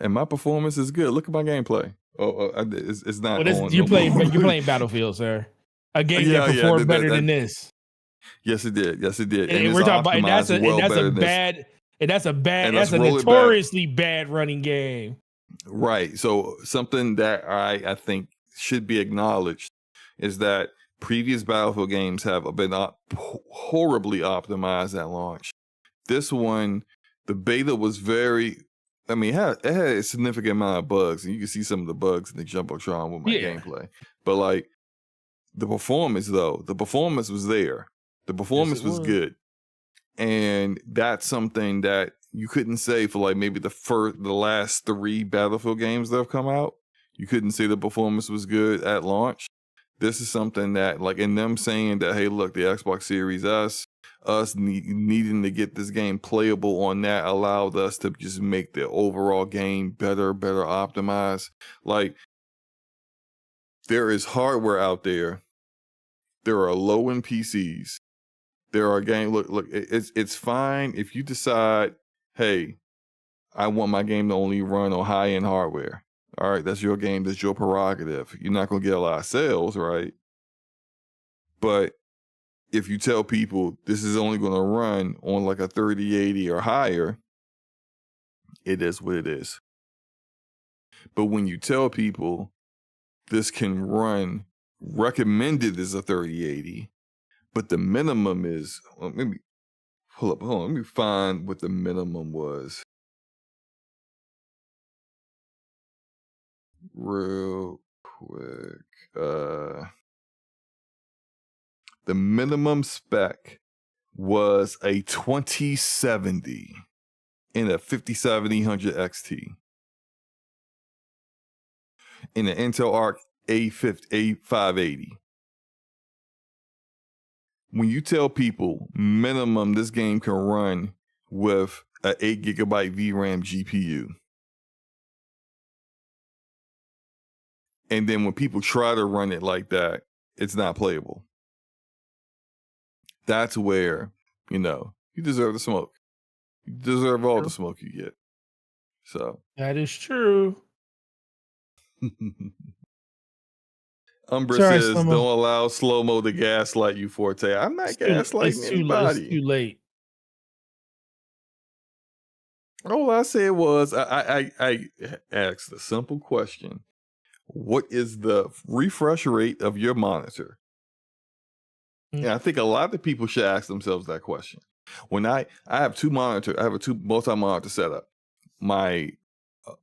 And my performance is good. Look at my gameplay. It's not. Well, you're playing Battlefield, sir. A game that performed better than this. Yes, it did. Yes, it did. And we're talking about, that's a notoriously bad running game. Right. So something that I think should be acknowledged is that previous Battlefield games have been horribly optimized at launch. This one, the beta was very, I mean, it had a significant amount of bugs, and you can see some of the bugs in the Jumbotron with my gameplay. But like the performance was there. The performance was good. And that's something that you couldn't say for like maybe the last 3 Battlefield games that have come out. You couldn't say the performance was good at launch. This is something that, like, in them saying that, hey, look, the Xbox Series us needing to get this game playable on that allowed us to just make the overall game better optimized. Like, there is hardware out there. There are low-end PCs. There are games. Look. It's fine if you decide, hey, I want my game to only run on high-end hardware. All right, that's your game. That's your prerogative. You're not gonna get a lot of sales, right? But if you tell people this is only gonna run on like a 3080 or higher, it is what it is. But when you tell people this can run, recommended is a 3080. But the minimum is, let me hold on. Let me find what the minimum was. Real quick. The minimum spec was a 2070 in a 5700 XT. In an Intel Arc A580. When you tell people minimum this game can run with an 8 gigabyte VRAM GPU, and then when people try to run it like that, it's not playable. That's where, you deserve the smoke. You deserve all the smoke you get. So that is true. Umbra says, don't allow SloMo to gaslight you, Forte. I'm not gaslighting anybody. It's too late. All I said was, I asked a simple question. What is the refresh rate of your monitor? And I think a lot of people should ask themselves that question. When I have two monitors, I have a multi-monitor setup. My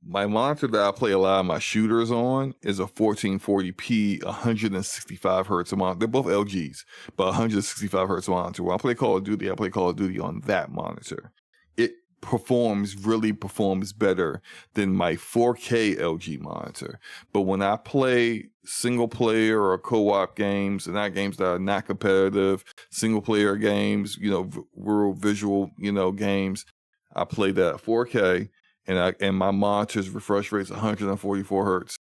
monitor that I play a lot of my shooters on is a 1440p 165 hertz monitor. They're both LGs, but 165 hertz monitor. When I play Call of Duty, I play Call of Duty on that monitor. It really performs better than my 4K LG monitor. But when I play single player or co-op games, and not games that are not competitive, single player games, real visual, games, I play that 4K. And my monitor's refresh rate's 144 hertz.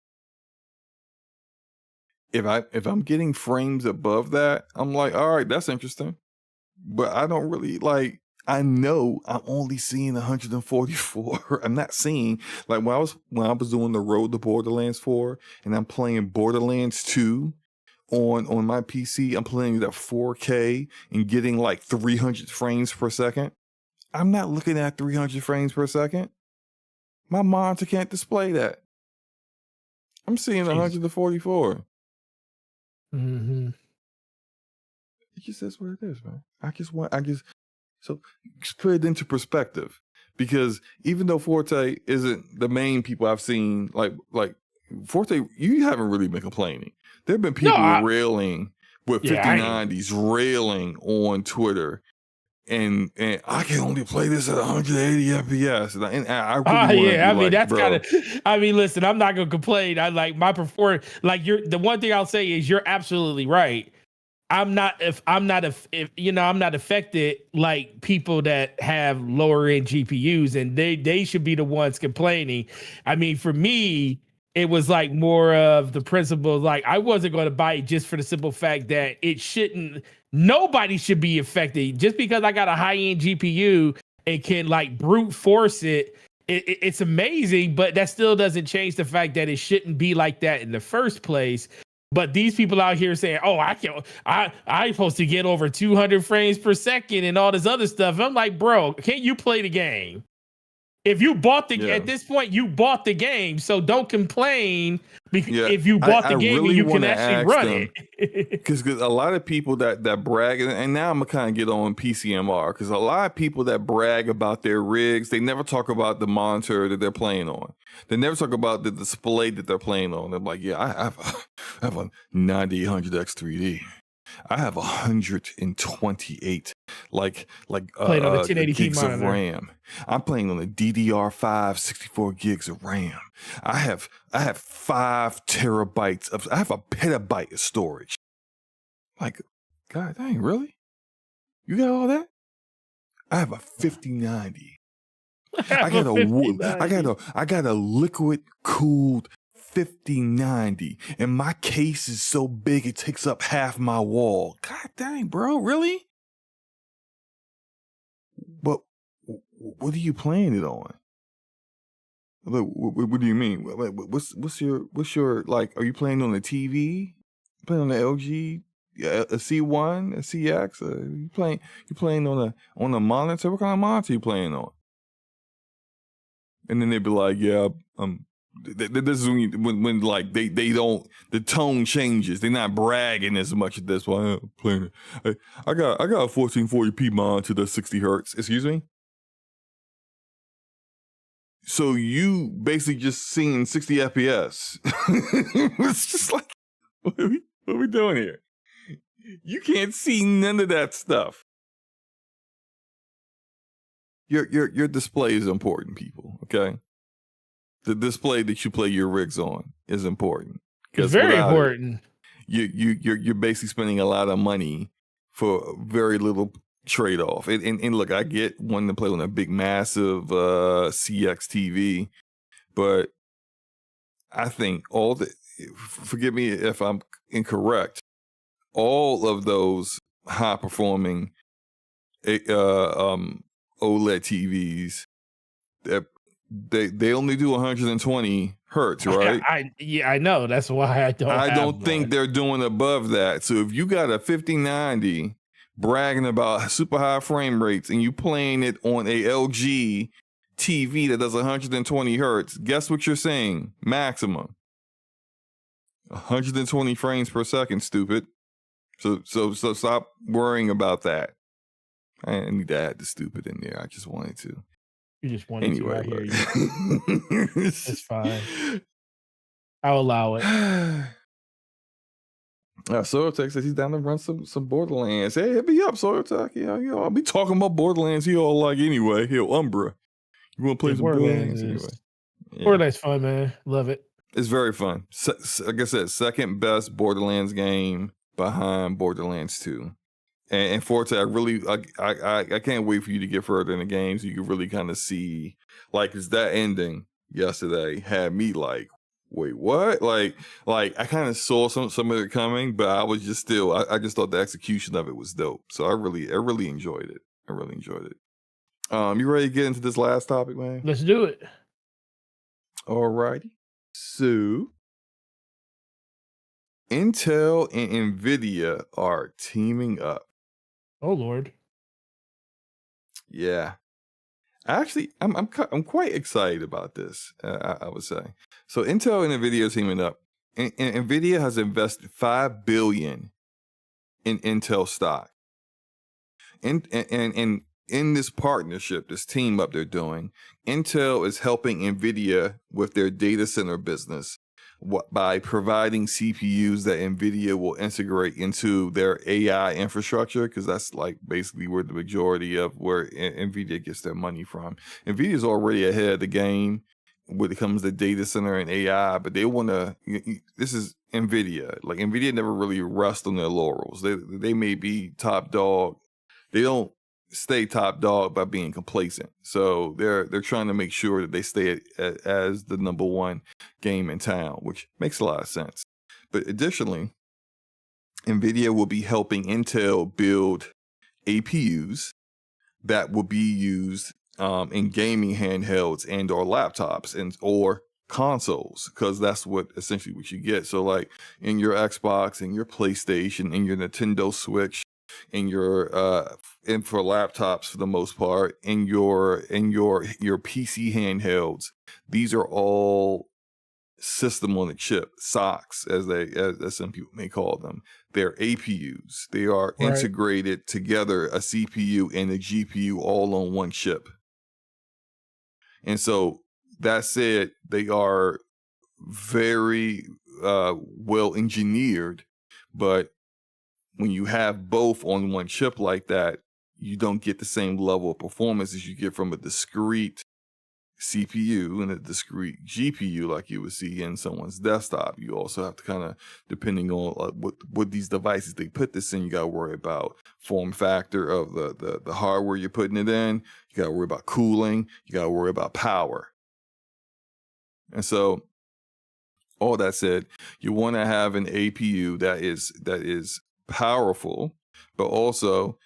If I'm getting frames above that, I'm like, all right, that's interesting. But I don't really I know I'm only seeing 144. I'm not seeing when I was doing the road to Borderlands 4 and I'm playing Borderlands 2 on my PC, I'm playing that 4K and getting like 300 frames per second. I'm not looking at 300 frames per second. My monitor can't display that. I'm seeing 144. Mm-hmm. It just is what it is, man. So just put it into perspective, because even though Forte isn't the main people I've seen, like Forte, you haven't really been complaining. There have been people railing with 5090s, railing on Twitter, and I can only play this at 180 FPS, and I really want to be that's bro. Listen, I'm not gonna complain. I like my performance. Like the one thing I'll say is you're absolutely right. I'm not affected like people that have lower end GPUs, and they should be the ones complaining. I mean, for me, it was like more of the principle. Like I wasn't going to buy it just for the simple fact that nobody should be affected just because I got a high end GPU and can like brute force it. It's amazing, but that still doesn't change the fact that it shouldn't be like that in the first place. But these people out here saying, "Oh, I'm supposed to get over 200 frames per second and all this other stuff." I'm like, bro, can't you play the game? If you bought at this point, you bought the game, so don't complain. If you bought the game, really, and you can actually run it. Because a lot of people that brag, and now I'm gonna kind of get on PCMR, because a lot of people that brag about their rigs, they never talk about the monitor that they're playing on. They never talk about the display that they're playing on. They're like, yeah, I have a 9800X3D. I have 128 like playing on a 1080p gigs monitor. of RAM. I'm playing on a DDR5 64 gigs of RAM. I have 5 terabytes of. I have a petabyte of storage. Like, God dang, really? You got all that? I have a 5090. I got a liquid cooled 5090, and my case is so big it takes up half my wall. God dang, bro, really? But what are you playing it on? What do you mean? What's your like? Are you playing on the TV? Playing on the LG, a C1, a CX? You playing on a monitor? What kind of monitor you playing on? And then they'd be like, yeah, this is when like they don't, the tone changes. They're not bragging as much at this one. I'm playing it. I got a 1440p monitor that's 60 hertz. Excuse me. So you basically just seeing 60 FPS. It's just like, what are we doing here? You can't see none of that stuff. Your display is important, people. Okay. The display that you play your rigs on is important. It's very important. You're basically spending a lot of money for very little trade-off. And look, I get wanting to play on a big, massive CX TV, but I think forgive me if I'm incorrect, all of those high-performing OLED TVs, they only do 120 hertz, right? I know. That's why I don't think they're doing above that. So if you got a 5090 bragging about super high frame rates and you playing it on a LG TV that does 120 hertz, guess what you're saying? Maximum 120 frames per second, stupid. So stop worrying about that. I didn't need to add the stupid in there. I just wanted to. You just wanted to. I hear you. It's fine. I'll allow it. Soiltech says he's down to run some Borderlands. Hey, hit me up, Soiltech. Yeah, I'll be talking about Borderlands here all like anyway. Here, Umbra. You want to play some Borderlands anyway? Yeah. Borderlands fun, man. Love it. It's very fun. Like I said, second best Borderlands game behind Borderlands 2. And Forte, I can't wait for you to get further in the game so you can really kind of see, like, is that ending yesterday had me like, wait, what? Like I kind of saw some of it coming, but I was just still, I just thought the execution of it was dope. So I really enjoyed it. I really enjoyed it. You ready to get into this last topic, man? Let's do it. All righty. So Intel and Nvidia are teaming up. Oh Lord. Yeah. Actually, I'm quite excited about this. I would say. So Intel and Nvidia are teaming up. And Nvidia has invested $5 billion in Intel stock. And in this partnership, this team up they're doing, Intel is helping Nvidia with their data center business by providing CPUs that Nvidia will integrate into their AI infrastructure, because that's like basically where the majority of where Nvidia gets their money from. Nvidia is already ahead of the game when it comes to data center and AI, but they want to. This is Nvidia. Like Nvidia never really rests on their laurels. They may be top dog. They don't stay top dog by being complacent. So they're trying to make sure that they stay as the number one game in town, which makes a lot of sense. But additionally, Nvidia will be helping Intel build APUs that will be used in gaming handhelds and or laptops and or consoles, because that's what essentially what you get. So like in your Xbox, in your PlayStation, in your Nintendo Switch, in your and for laptops for the most part, in your PC handhelds, these are all system on a chip, SOCs as some people may call them. They're APUs. They are integrated together, a CPU and a GPU all on one chip. And so that said, they are very well engineered, but when you have both on one chip like that, you don't get the same level of performance as you get from a discrete CPU and a discrete GPU like you would see in someone's desktop. You also have to kind of, depending on what these devices they put this in, you got to worry about form factor of the hardware you're putting it in. You got to worry about cooling. You got to worry about power. And so all that said, you want to have an APU that is powerful, but also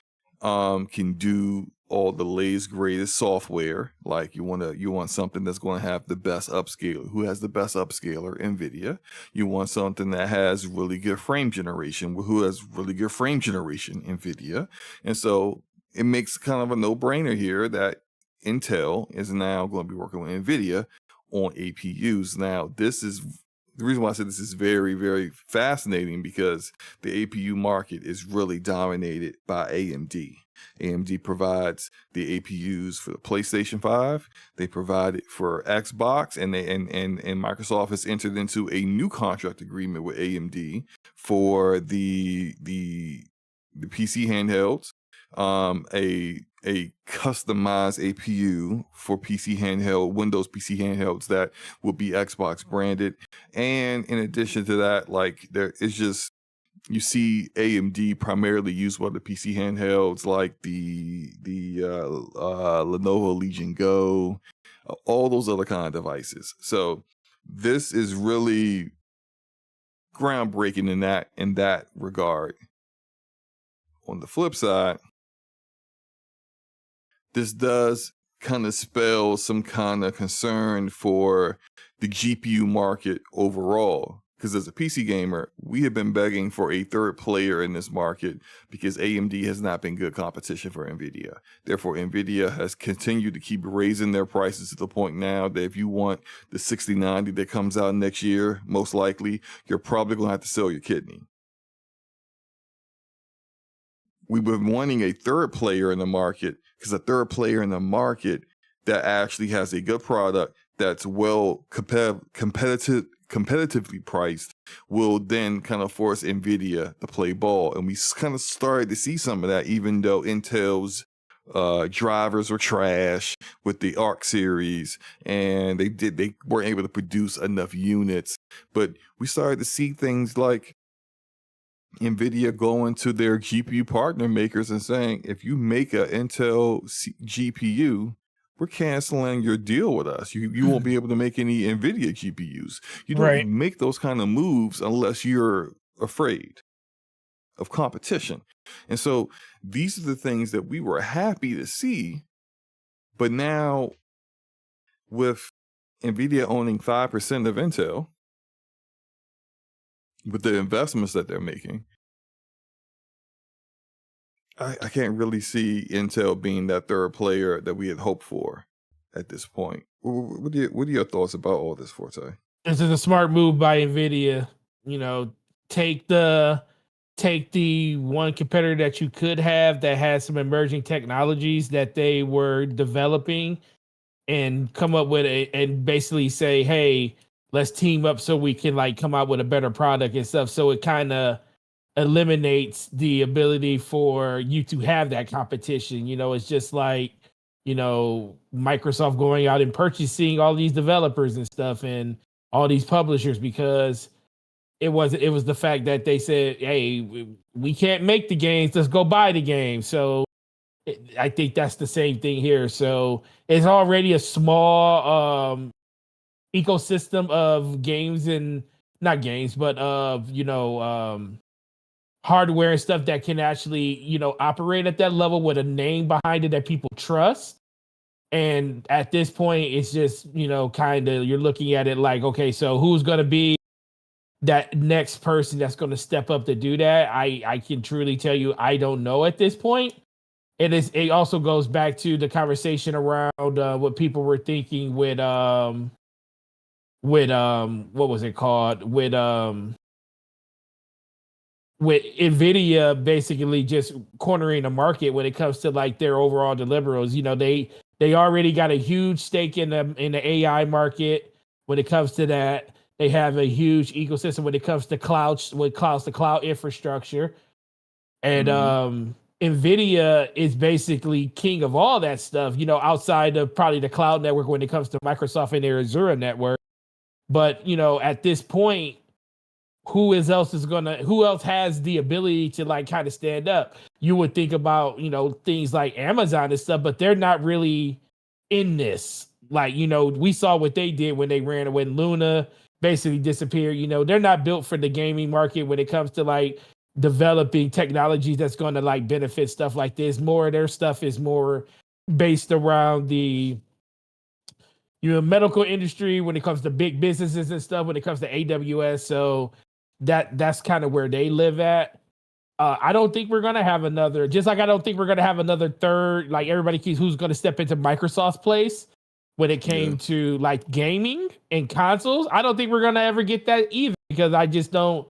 can do all the latest greatest software. Like you want something that's going to have the best upscaler. Who has the best upscaler? Nvidia. You want something that has really good frame generation. Who has really good frame generation? Nvidia. And so it makes kind of a no-brainer here that Intel is now going to be working with Nvidia on APUs. Now, this is the reason why I said this is very, very fascinating, because the APU market is really dominated by AMD. AMD provides the APUs for the PlayStation 5. They provide it for Xbox, and Microsoft has entered into a new contract agreement with AMD for the PC handhelds. A customized APU for PC handheld, Windows PC handhelds that will be Xbox branded. And in addition to that, like there is just, you see AMD primarily use one of the PC handhelds like the Lenovo Legion Go, all those other kind of devices. So this is really groundbreaking in that regard. On the flip side, this does kind of spell some kind of concern for the GPU market overall. Because as a PC gamer, we have been begging for a third player in this market because AMD has not been good competition for Nvidia. Therefore, Nvidia has continued to keep raising their prices to the point now that if you want the 6090 that comes out next year, most likely, you're probably going to have to sell your kidney. We've been wanting a third player in the market, because a third player in the market that actually has a good product that's well competitively priced will then kind of force Nvidia to play ball. And we kind of started to see some of that, even though Intel's drivers were trash with the Arc series, and they weren't able to produce enough units. But we started to see things like Nvidia going to their GPU partner makers and saying, if you make an Intel GPU, we're canceling your deal with us. You won't be able to make any Nvidia GPUs. You don't make those kind of moves unless you're afraid of competition. And so these are the things that we were happy to see. But now with Nvidia owning 5% of Intel, with the investments that they're making, I can't really see Intel being that third player that we had hoped for at this point. What are your thoughts about all this, Forte? This is a smart move by Nvidia. You know, take the one competitor that you could have that has some emerging technologies that they were developing and come up with and basically say, hey, let's team up so we can like come out with a better product and stuff. So it kind of eliminates the ability for you to have that competition. You know, it's just like, you know, Microsoft going out and purchasing all these developers and stuff and all these publishers because it was the fact that they said, hey, we can't make the games, let's go buy the game. So I think that's the same thing here. So it's already a small ecosystem of games and not games, but of hardware and stuff that can actually operate at that level with a name behind it that people trust. And at this point, it's just kind of you're looking at it like, okay, so who's going to be that next person that's going to step up to do that? I can truly tell you, I don't know at this point. It also goes back to the conversation around what people were thinking with what was it called with Nvidia basically just cornering the market when it comes to like their overall deliverables. They already got a huge stake in the AI market. When it comes to that, they have a huge ecosystem when it comes to cloud infrastructure. And Nvidia is basically king of all that stuff, outside of probably the cloud network when it comes to Microsoft and their Azure network. But, at this point, who else has the ability to like kind of stand up? You would think about, things like Amazon and stuff, but they're not really in this. Like, we saw what they did when they ran away. Luna basically disappeared. They're not built for the gaming market when it comes to like developing technologies that's going to like benefit stuff like this. More of their stuff is more based around the medical industry when it comes to big businesses and stuff, when it comes to AWS. So that's kind of where they live at. I don't think we're gonna have another, just like I don't think we're gonna have another third, like everybody keeps who's gonna step into Microsoft's place when it came to like gaming and consoles. I don't think we're gonna ever get that either, because I just don't.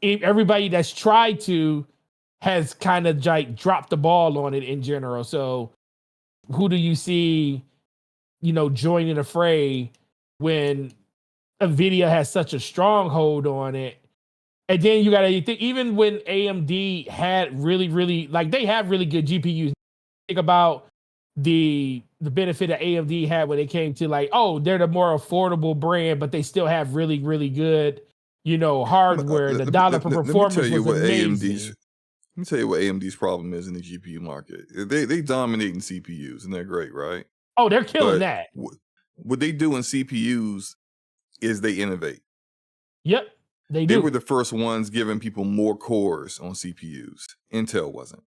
Everybody that's tried to has kind of like dropped the ball on it in general. So who do you see, joining the fray when Nvidia has such a strong hold on it? And then you got to think, even when AMD had really, like they have really good GPUs. Think about the benefit that AMD had when it came to like, oh, they're the more affordable brand, but they still have really, really good, hardware. The dollar per performance was amazing. Let me tell you what AMD's problem is in the GPU market. They dominate in CPUs, and they're great, right? Oh, they're killing that. What they do in CPUs is they innovate. Yep, they do. They were the first ones giving people more cores on CPUs. Intel wasn't.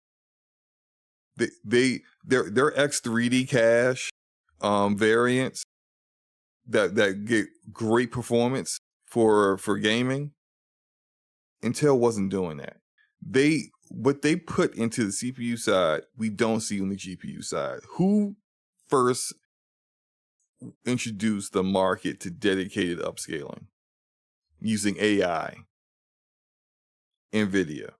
Their X3D cache variants that get great performance for gaming. Intel wasn't doing that. What they put into the CPU side, we don't see on the GPU side. Who first introduced the market to dedicated upscaling using AI? Nvidia.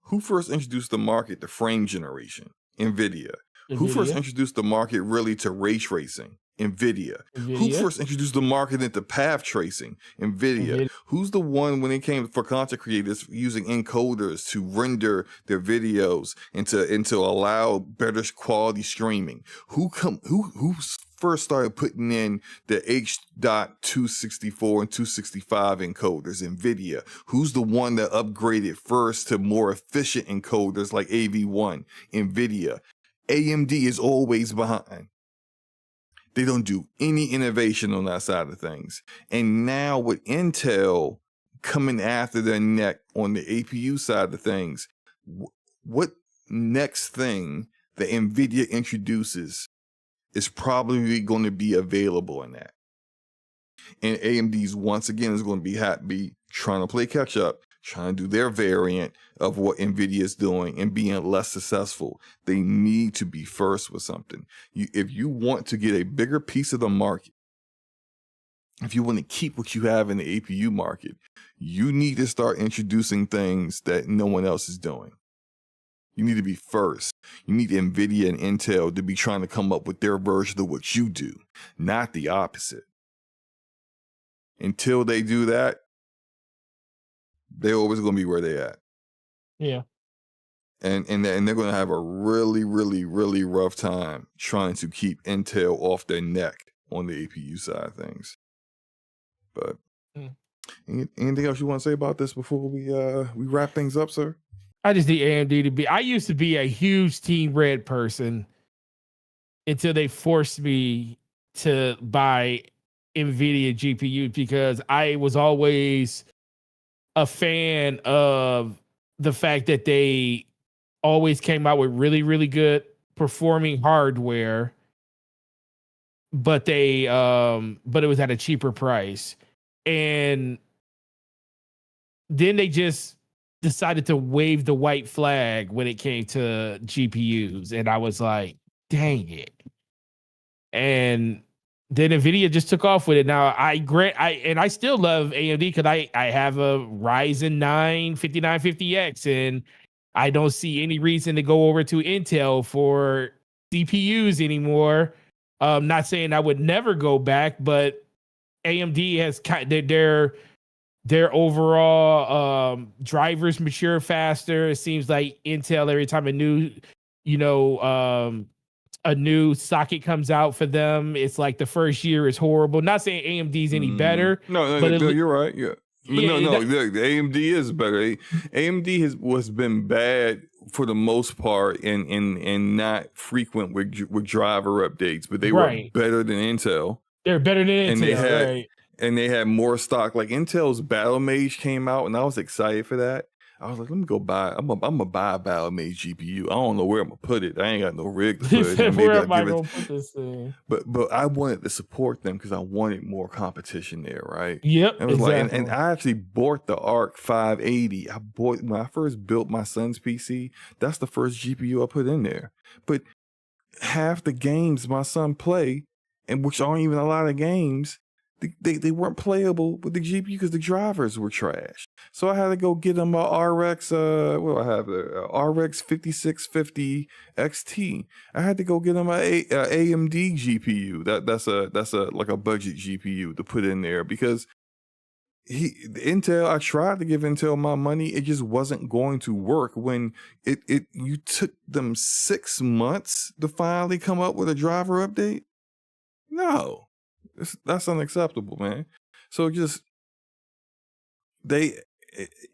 Who first introduced the market to frame generation? Nvidia. Who first introduced the market really to ray tracing? Nvidia. Who first introduced the market into path tracing? Nvidia. Who's the one when it came for content creators using encoders to render their videos and to allow better quality streaming? Who first started putting in the H.264 and 265 encoders? Nvidia. Who's the one that upgraded first to more efficient encoders like AV1? Nvidia. AMD is always behind. They don't do any innovation on that side of things. And now with Intel coming after their neck on the APU side of things, what next thing that Nvidia introduces is probably going to be available in that? And AMD's once again is going to be trying to play catch up, trying to do their variant of what Nvidia is doing and being less successful. They need to be first with something. If you want to get a bigger piece of the market, if you want to keep what you have in the APU market, you need to start introducing things that no one else is doing. You need to be first. You need Nvidia and Intel to be trying to come up with their version of what you do, not the opposite. Until they do that, they're always going to be where they're at. Yeah. And they're going to have a really, really, really rough time trying to keep Intel off their neck on the APU side of things. But anything else you want to say about this before we wrap things up, sir? I just need AMD to be. I used to be a huge Team Red person until they forced me to buy Nvidia GPU because I was always a fan of the fact that they always came out with really, really good performing hardware, but it was at a cheaper price. And then they just decided to wave the white flag when it came to GPUs. And I was like, dang it. And then Nvidia just took off with it. Now I still love AMD because I have a Ryzen 9 5950X and I don't see any reason to go over to Intel for CPUs anymore. Not saying I would never go back, but AMD has their overall drivers mature faster. It seems like Intel, every time a new socket comes out for them, it's like the first year is horrible. Not saying AMD's any better. No, you're right. Yeah. But the AMD is better. AMD has been bad for the most part and not frequent with driver updates, but they were better than Intel. They're better than Intel, and they had more stock. Like Intel's Battle Mage came out, and I was excited for that. I was like, let me go buy. I'm gonna buy a Battle Mage GPU. I don't know where I'm gonna put it. I ain't got no rig to put it. Where am I gonna put this thing? But I wanted to support them because I wanted more competition there, right? Yep. And it was exactly. and I actually bought the Arc 580. When I first built my son's PC. That's the first GPU I put in there. But half the games my son play, and which aren't even a lot of games, they weren't playable with the GPU because the drivers were trash. So I had to go get them a RX. RX 5650 XT. I had to go get them a AMD GPU. That's like a budget GPU to put in there because Intel. I tried to give Intel my money. It just wasn't going to work when you took them 6 months to finally come up with a driver update. No. That's unacceptable, man. So and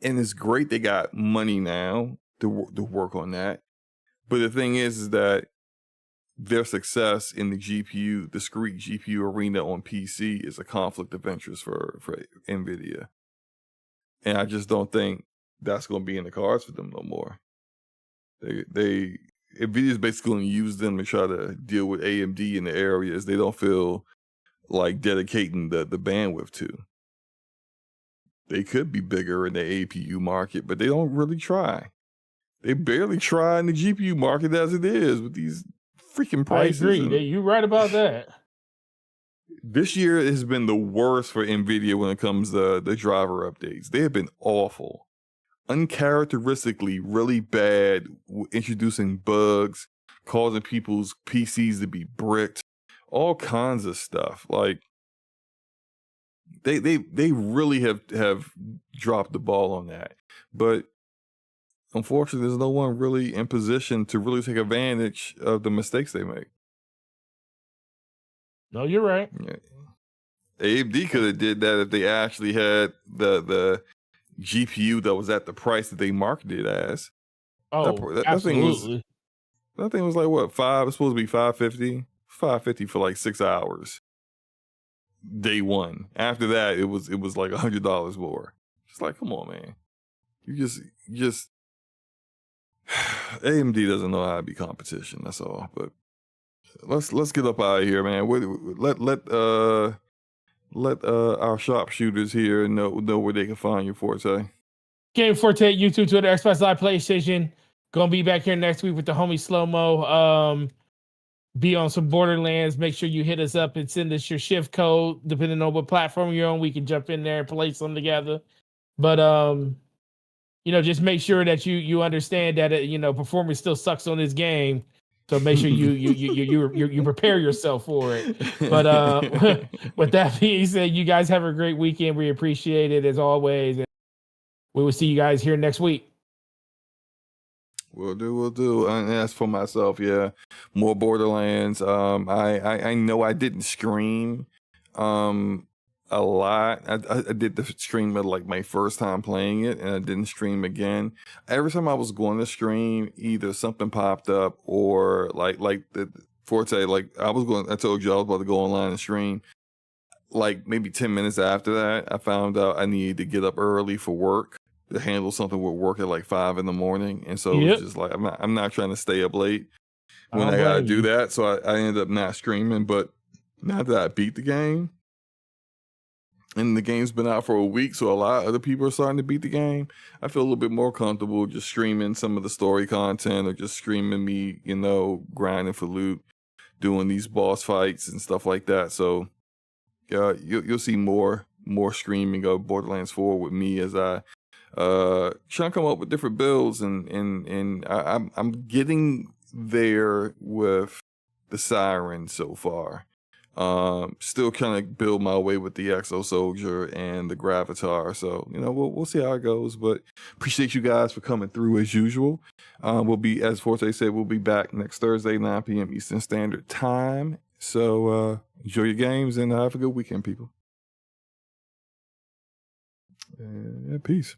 it's great they got money now to work on that. But the thing is that their success in the GPU, discrete GPU arena on PC is a conflict of interest for Nvidia. And I just don't think that's going to be in the cards for them no more. Nvidia's basically going to use them to try to deal with AMD in the areas they don't feel like dedicating the bandwidth to. They could be bigger in the APU market, but they don't really try. They barely try in the GPU market as it is with these freaking prices. I agree. You're right about that. This year has been the worst for Nvidia when it comes to the driver updates. They have been awful. Uncharacteristically really bad, introducing bugs, causing people's PCs to be bricked. All kinds of stuff. Like they really have dropped the ball on that. But unfortunately, there's no one really in position to really take advantage of the mistakes they make. No, you're right. Yeah. AMD could have did that if they actually had the GPU that was at the price that they marketed it as. Oh, absolutely. That thing was like what, it's supposed to be $550? $550 for like 6 hours. Day one. After that, it was like $100 more. It's like, come on, man. You just AMD doesn't know how to be competition. That's all. But let's get up out of here, man. Let our sharpshooters here know where they can find you, Forte. Game Forte, YouTube, Twitter, Xbox Live, PlayStation. Gonna be back here next week with the homie SloMo. be on some Borderlands, make sure you hit us up and send us your shift code. Depending on what platform you're on, we can jump in there and play some together. But just make sure that you understand that performance still sucks on this game. So make sure you prepare yourself for it. But with that being said, you guys have a great weekend. We appreciate it as always. And we will see you guys here next week. We'll do. And as for myself, yeah, more Borderlands. I know I didn't stream a lot. I did the stream at like my first time playing it, and I didn't stream again. Every time I was going to stream, either something popped up or like the Forte, like I told you I was about to go online and stream. Like maybe 10 minutes after that, I found out I needed to get up early for work to handle something with work at like 5 a.m. And so it's just like I'm not trying to stay up late when I gotta do that. So I ended up not streaming. But now that I beat the game, and the game's been out for a week, so a lot of other people are starting to beat the game, I feel a little bit more comfortable just streaming some of the story content or just streaming me, grinding for loot, doing these boss fights and stuff like that. So you'll see more streaming of Borderlands 4 with me as I trying to come up with different builds, and I'm getting there with the Siren so far. Still trying to build my way with the Exo Soldier and the Gravatar. So, we'll see how it goes, but appreciate you guys for coming through as usual. We'll be, as Forte said, we'll be back next Thursday, 9 p.m. Eastern Standard Time. So, enjoy your games and have a good weekend, people. Peace.